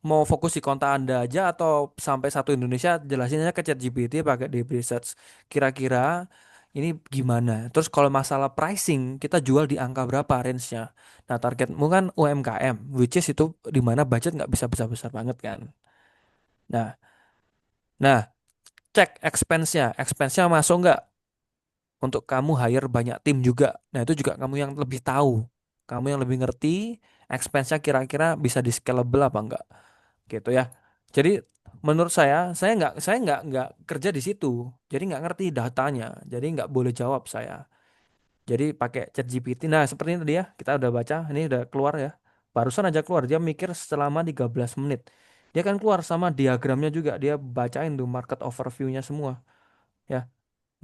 mau fokus di kota Anda aja atau sampai satu Indonesia, jelasin aja ke ChatGPT pakai deep research. Kira-kira ini gimana? Terus kalau masalah pricing, kita jual di angka berapa range-nya? Nah, targetmu kan UMKM, which is itu di mana budget nggak bisa besar-besar banget kan. Nah, nah, cek expense-nya. Expense-nya masuk nggak? Untuk kamu hire banyak tim juga. Nah, itu juga kamu yang lebih tahu. Kamu yang lebih ngerti expense-nya kira-kira bisa di scalable apa enggak gitu ya. Jadi menurut saya nggak kerja di situ. Jadi nggak ngerti datanya. Jadi nggak boleh jawab saya. Jadi pakai ChatGPT. Nah, seperti ini tadi ya, kita udah baca, ini udah keluar ya. Barusan aja keluar, dia mikir selama 13 menit. Dia kan keluar sama diagramnya juga, dia bacain tuh market overview-nya semua ya.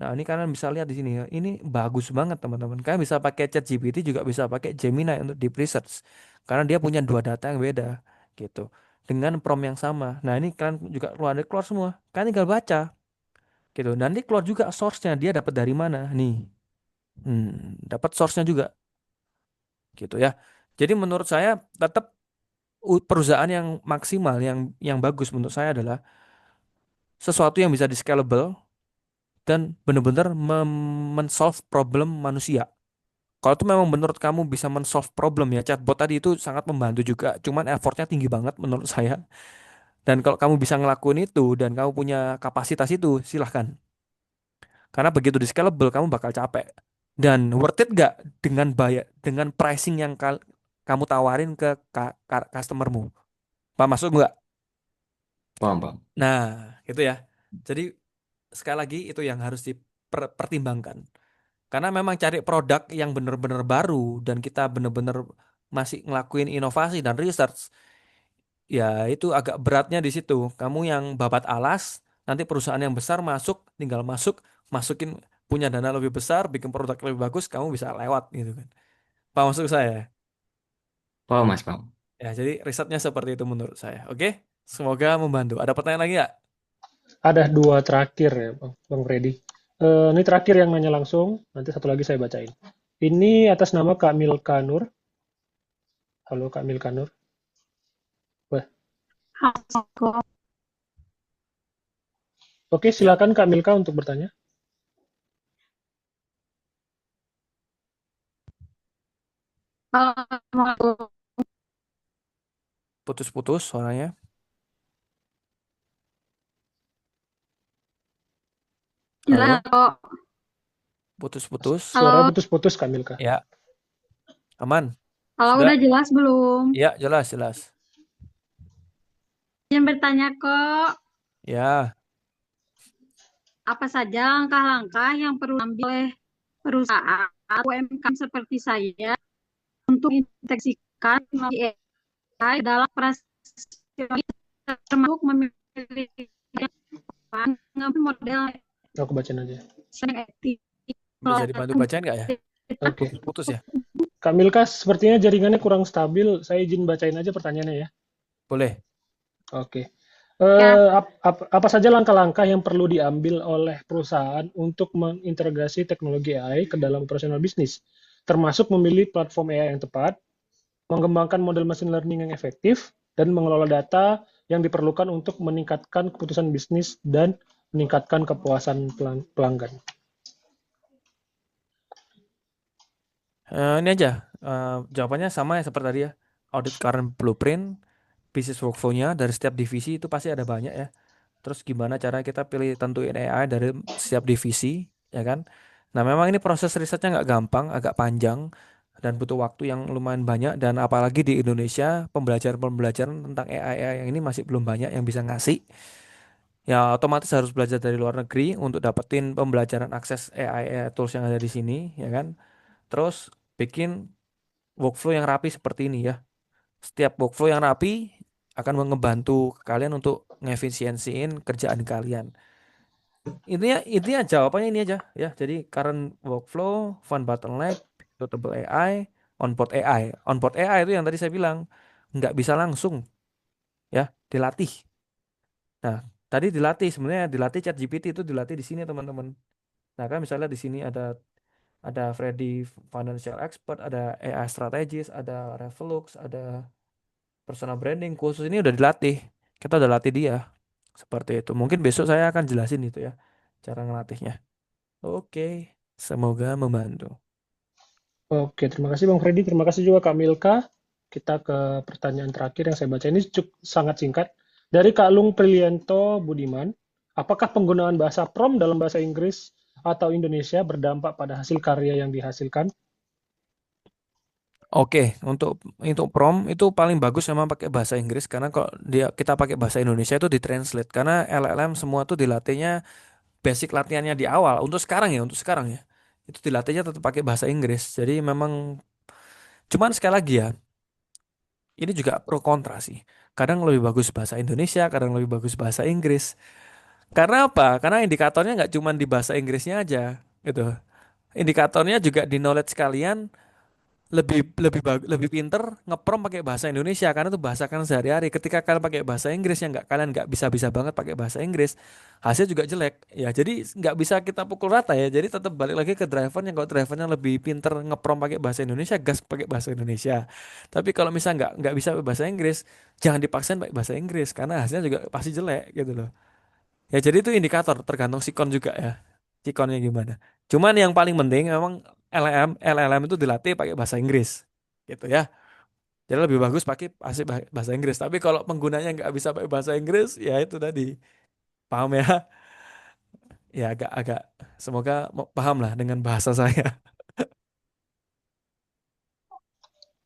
Nah, ini kalian bisa lihat di sini ya. Ini bagus banget teman-teman. Kalian bisa pakai ChatGPT juga bisa pakai Gemini untuk deep research. Karena dia punya dua data yang beda gitu. Dengan prompt yang sama. Nah, ini kalian juga keluar semua. Kalian tinggal baca gitu. Nanti keluar juga source-nya. Dia dapat dari mana? Nih. Dapat source-nya juga gitu ya. Jadi menurut saya tetap perusahaan yang maksimal yang bagus menurut saya adalah sesuatu yang bisa di scalable dan benar-benar men-solve problem manusia. Kalau itu memang menurut kamu bisa men-solve problem ya, chatbot tadi itu sangat membantu juga, cuman effortnya tinggi banget menurut saya. Dan kalau kamu bisa ngelakuin itu dan kamu punya kapasitas itu, silahkan. Karena begitu di scalable, kamu bakal capek. Dan worth it gak dengan bayar, dengan pricing yang kamu tawarin ke customermu? Pak masuk nggak? Paham, paham. Nah, gitu ya. Jadi sekali lagi itu yang harus dipertimbangkan. Karena memang cari produk yang benar-benar baru dan kita benar-benar masih ngelakuin inovasi dan research, ya itu agak beratnya di situ. Kamu yang babat alas, nanti perusahaan yang besar masuk, tinggal masukin punya dana lebih besar, bikin produk lebih bagus, kamu bisa lewat gitu kan. Paham maksud saya? Paham, Mas, paham. Ya, jadi risetnya seperti itu menurut saya. Oke, semoga membantu. Ada pertanyaan lagi nggak? Ada dua terakhir ya, Bang Freddy. Ini terakhir yang nanya langsung, nanti satu lagi saya bacain. Ini atas nama Kak Milka Nur. Halo Kak Milka Nur. Wah, oke, Ya, silakan Kak Milka untuk bertanya. putus-putus suaranya. Jelas Halo, kok. putus-putus. Suara Halo, putus-putus Kak Milka. Ya, aman. halo Sudah? udah jelas belum? Ya, jelas, jelas. Yang bertanya kok, Ya, apa saja langkah-langkah yang perlu diambil oleh perusahaan UMKM seperti saya untuk mengintegrasikan teknologi AI dalam operasi termasuk memilih model Aku bacain aja. yang etik. bisa dibantu bacain nggak ya? Oke. Putus-putus ya? Kak Milka, sepertinya jaringannya kurang stabil. Saya izin bacain aja pertanyaannya ya. Boleh. Oke. Ya, Apa saja langkah-langkah yang perlu diambil oleh perusahaan untuk mengintegrasi teknologi AI ke dalam operasional bisnis, termasuk memilih platform AI yang tepat, mengembangkan model machine learning yang efektif, dan mengelola data yang diperlukan untuk meningkatkan keputusan bisnis dan meningkatkan kepuasan pelanggan. Ini aja, jawabannya sama ya seperti tadi ya. Audit current blueprint, bisnis workflow-nya dari setiap divisi itu pasti ada banyak ya. Terus gimana cara kita pilih tentuin AI dari setiap divisi, ya kan? Nah, memang ini proses risetnya nggak gampang, agak panjang, dan butuh waktu yang lumayan banyak. Dan apalagi di Indonesia, pembelajaran tentang AI yang ini masih belum banyak yang bisa ngasih. Ya, otomatis harus belajar dari luar negeri untuk dapetin pembelajaran akses AI tools yang ada di sini, ya kan? Terus bikin workflow yang rapi seperti ini ya. Setiap workflow yang rapi akan ngebantu kalian untuk ngefisiensiin kerjaan kalian. Intinya jawabannya ini aja ya. Jadi current workflow, fund bottleneck, suitable AI, onboard AI. Onboard AI itu yang tadi saya bilang nggak bisa langsung ya dilatih. Nah, tadi dilatih sebenarnya dilatih ChatGPT itu dilatih di sini teman-teman. Nah, kan misalnya di sini ada Freddy Financial Expert, ada AI Strategist, ada Revolux, ada personal branding khusus ini udah dilatih. Kita udah latih dia. Seperti itu. Mungkin besok saya akan jelasin itu ya cara ngelatihnya. Oke, semoga membantu. Oke, terima kasih Bang Freddy. Terima kasih juga Kak Milka. Kita ke pertanyaan terakhir yang saya baca. Ini sangat singkat. Dari Kak Lung Prilianto Budiman, apakah penggunaan bahasa prompt dalam bahasa Inggris atau Indonesia berdampak pada hasil karya yang dihasilkan? Oke, untuk prompt itu paling bagus memang pakai bahasa Inggris karena kalau kita pakai bahasa Indonesia itu ditranslate karena LLM semua tuh dilatihnya basic latihannya di awal untuk sekarang ya itu dilatihnya tetap pakai bahasa Inggris. Jadi memang cuman sekali lagi ya ini juga pro kontra sih. Kadang lebih bagus bahasa Indonesia, kadang lebih bagus bahasa Inggris. Karena apa? Karena indikatornya nggak cuma di bahasa Inggrisnya aja gitu. Indikatornya juga di knowledge kalian lebih pinter ngeprom pakai bahasa Indonesia karena itu bahasa kan sehari-hari. Ketika kalian pakai bahasa Inggris yang kalian nggak bisa-bisa banget pakai bahasa Inggris, hasil juga jelek. Ya jadi nggak bisa kita pukul rata ya. Jadi tetap balik lagi ke drivernya. Kalau drivernya lebih pinter ngeprom pakai bahasa Indonesia, gas pakai bahasa Indonesia. Tapi kalau misalnya nggak bisa pakai bahasa Inggris, jangan dipaksain pakai bahasa Inggris karena hasilnya juga pasti jelek gitu loh. Ya jadi itu indikator tergantung sikon juga ya. Sikonnya gimana. Cuman yang paling penting memang LLM itu dilatih pakai bahasa Inggris. Gitu ya. Jadi lebih bagus pakai bahasa Inggris. Tapi kalau penggunanya nggak bisa pakai bahasa Inggris, ya itu tadi. Paham ya? Ya agak-agak. Semoga paham lah dengan bahasa saya.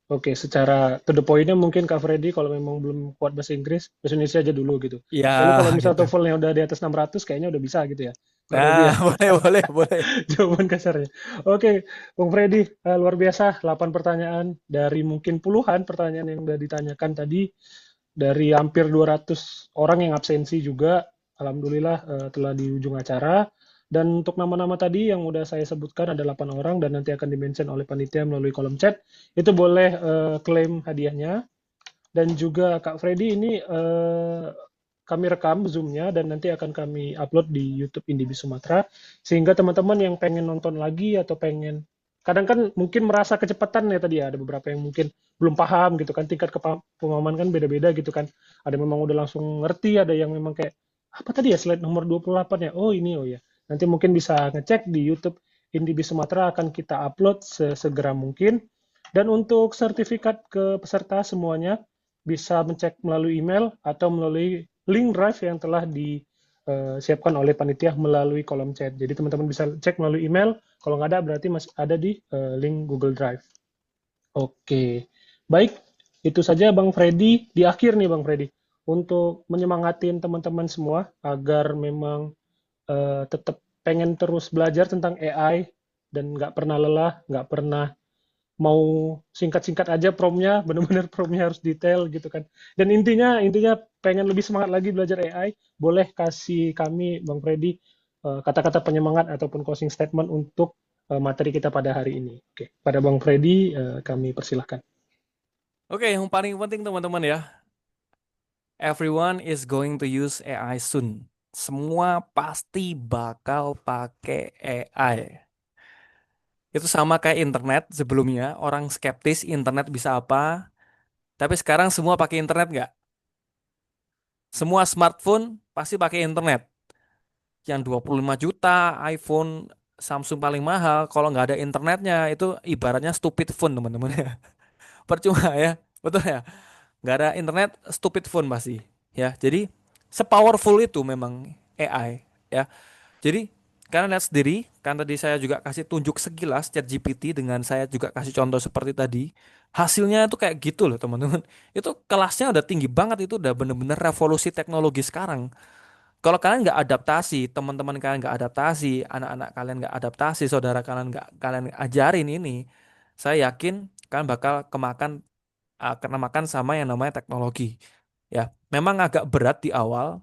Oke, secara to the point-nya mungkin Kak Freddy kalau memang belum kuat bahasa Inggris, bahasa Indonesia aja dulu gitu. Ya Lalu kalau misal gitu. TOEFL-nya udah di atas 600, kayaknya udah bisa gitu ya, Kak Freddy Nah, ya. boleh, boleh, boleh. Jawaban kasarnya. Oke, Bung Freddy, luar biasa. 8 pertanyaan dari mungkin puluhan pertanyaan yang udah ditanyakan tadi. Dari hampir 200 orang yang absensi juga. Alhamdulillah telah di ujung acara. Dan untuk nama-nama tadi yang udah saya sebutkan ada 8 orang dan nanti akan dimention oleh panitia melalui kolom chat. Itu boleh klaim hadiahnya. Dan juga Kak Freddy ini kami rekam Zoom-nya dan nanti akan kami upload di YouTube Indibis Sumatera sehingga teman-teman yang pengen nonton lagi atau pengen kadang kan mungkin merasa kecepatan ya tadi ya ada beberapa yang mungkin belum paham gitu kan tingkat pemahaman kan beda-beda gitu kan ada memang udah langsung ngerti ada yang memang kayak apa tadi ya slide nomor 28 ya oh ini oh ya nanti mungkin bisa ngecek di YouTube Indibis Sumatera akan kita upload sesegera mungkin dan untuk sertifikat ke peserta semuanya bisa mencek melalui email atau melalui link drive yang telah disiapkan oleh panitia melalui kolom chat. Jadi teman-teman bisa cek melalui email. Kalau nggak ada berarti masih ada di link Google Drive. Oke, baik. Itu saja Bang Freddy. Di akhir nih Bang Freddy. Untuk menyemangatin teman-teman semua agar memang tetap pengen terus belajar tentang AI dan nggak pernah lelah, nggak pernah mau singkat-singkat aja promnya, benar-benar promnya harus detail gitu kan. Dan intinya pengen lebih semangat lagi belajar AI, boleh kasih kami Bang Freddy kata-kata penyemangat ataupun closing statement untuk materi kita pada hari ini. Oke, pada Bang Freddy, kami persilahkan. Oke, yang paling penting teman-teman ya, everyone is going to use AI soon. Semua pasti bakal pakai AI. Itu sama kayak internet sebelumnya, orang skeptis internet bisa apa, tapi sekarang semua pakai internet nggak? Semua smartphone pasti pakai internet. Yang 25 juta, iPhone, Samsung paling mahal, kalau nggak ada internetnya, itu ibaratnya stupid phone teman-teman ya. Percuma ya, betul ya? Nggak ada internet, stupid phone pasti. Ya, jadi sepowerful itu memang AI. Ya, jadi kalian lihat sendiri, kan tadi saya juga kasih tunjuk sekilas ChatGPT dengan saya juga kasih contoh seperti tadi. Hasilnya itu kayak gitu loh teman-teman. Itu kelasnya udah tinggi banget, itu udah bener-bener revolusi teknologi sekarang. Kalau kalian nggak adaptasi, teman-teman kalian nggak adaptasi, anak-anak kalian nggak adaptasi, saudara kalian nggak kalian ajarin ini, saya yakin kalian bakal kena makan sama yang namanya teknologi. Ya, memang agak berat di awal,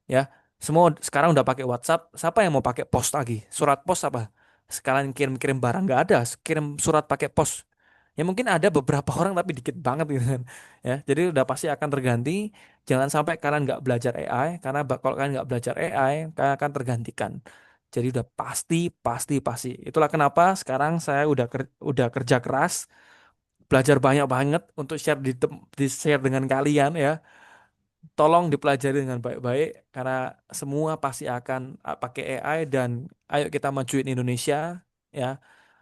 ya. Semua sekarang udah pakai WhatsApp. Siapa yang mau pakai pos lagi? Surat pos apa? Sekalian kirim-kirim barang nggak ada. Kirim surat pakai pos. Ya mungkin ada beberapa orang tapi dikit banget gitu kan. Ya, jadi udah pasti akan terganti. Jangan sampai kalian nggak belajar AI karena kalau kalian nggak belajar AI, kalian akan tergantikan. Jadi udah pasti, pasti, pasti. Itulah kenapa sekarang saya udah kerja keras, belajar banyak banget untuk di share dengan kalian ya. Tolong dipelajari dengan baik-baik karena semua pasti akan pakai AI dan ayo kita majuin Indonesia ya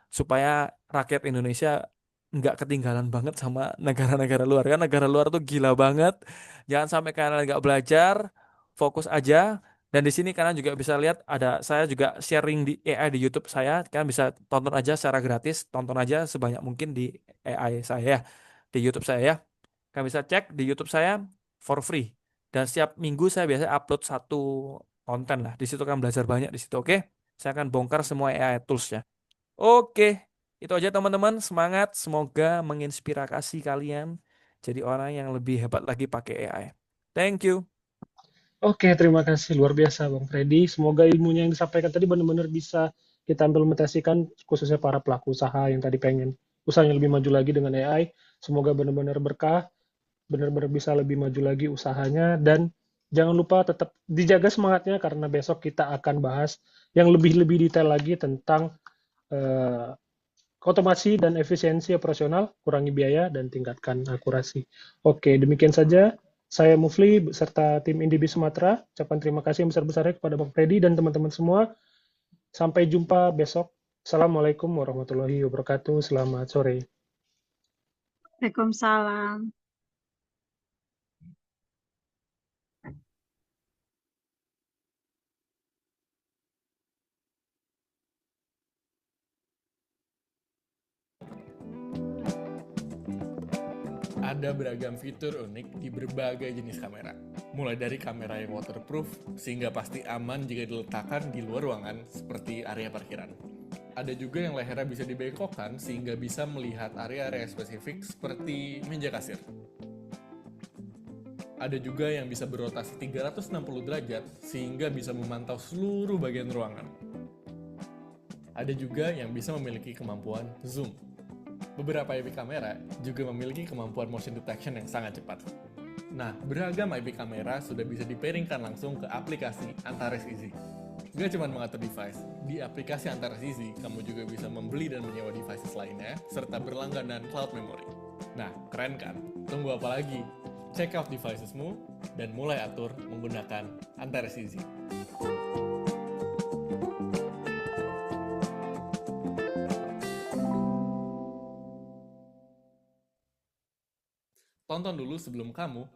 supaya rakyat Indonesia nggak ketinggalan banget sama negara-negara luar kan negara luar tuh gila banget. Jangan sampai kalian nggak belajar, fokus aja. Dan di sini kalian juga bisa lihat ada saya juga sharing di AI di YouTube saya. Kalian bisa tonton aja secara gratis, tonton aja sebanyak mungkin di AI saya di YouTube saya ya. Kalian bisa cek di YouTube saya for free. Dan setiap minggu saya biasanya upload satu konten lah. Di situ kan belajar banyak di situ. Oke, saya akan bongkar semua AI tools-nya. Oke, itu aja teman-teman. Semangat, semoga menginspirasi kalian jadi orang yang lebih hebat lagi pakai AI. Thank you. Oke, terima kasih. Luar biasa, Bang Freddy. Semoga ilmunya yang disampaikan tadi benar-benar bisa kita implementasikan, khususnya para pelaku usaha yang tadi pengen usahanya lebih maju lagi dengan AI. Semoga benar-benar berkah, benar-benar bisa lebih maju lagi usahanya, dan jangan lupa tetap dijaga semangatnya karena besok kita akan bahas yang lebih-lebih detail lagi tentang eh, otomasi dan efisiensi operasional, kurangi biaya, dan tingkatkan akurasi. Oke, demikian saja. Saya Mufli beserta tim Indibi Sumatera. Ucapan terima kasih yang besar-besarnya kepada Bang Freddy dan teman-teman semua. Sampai jumpa besok. Assalamualaikum warahmatullahi wabarakatuh. Selamat sore. Waalaikumsalam. Ada beragam fitur unik di berbagai jenis kamera. Mulai dari kamera yang waterproof, sehingga pasti aman jika diletakkan di luar ruangan seperti area parkiran. Ada juga yang lehernya bisa dibengkokkan sehingga bisa melihat area-area spesifik seperti meja kasir. Ada juga yang bisa berotasi 360 derajat sehingga bisa memantau seluruh bagian ruangan. Ada juga yang bisa memiliki kemampuan zoom. Beberapa IP kamera juga memiliki kemampuan motion detection yang sangat cepat. Nah, beragam IP kamera sudah bisa di-pairingkan langsung ke aplikasi Antares Easy. Gak cuma mengatur device, di aplikasi Antares Easy, kamu juga bisa membeli dan menyewa devices lainnya, serta berlangganan cloud memory. Nah, keren kan? Tunggu apa lagi? Check out devicesmu, dan mulai atur menggunakan Antares Easy. Tonton dulu sebelum kamu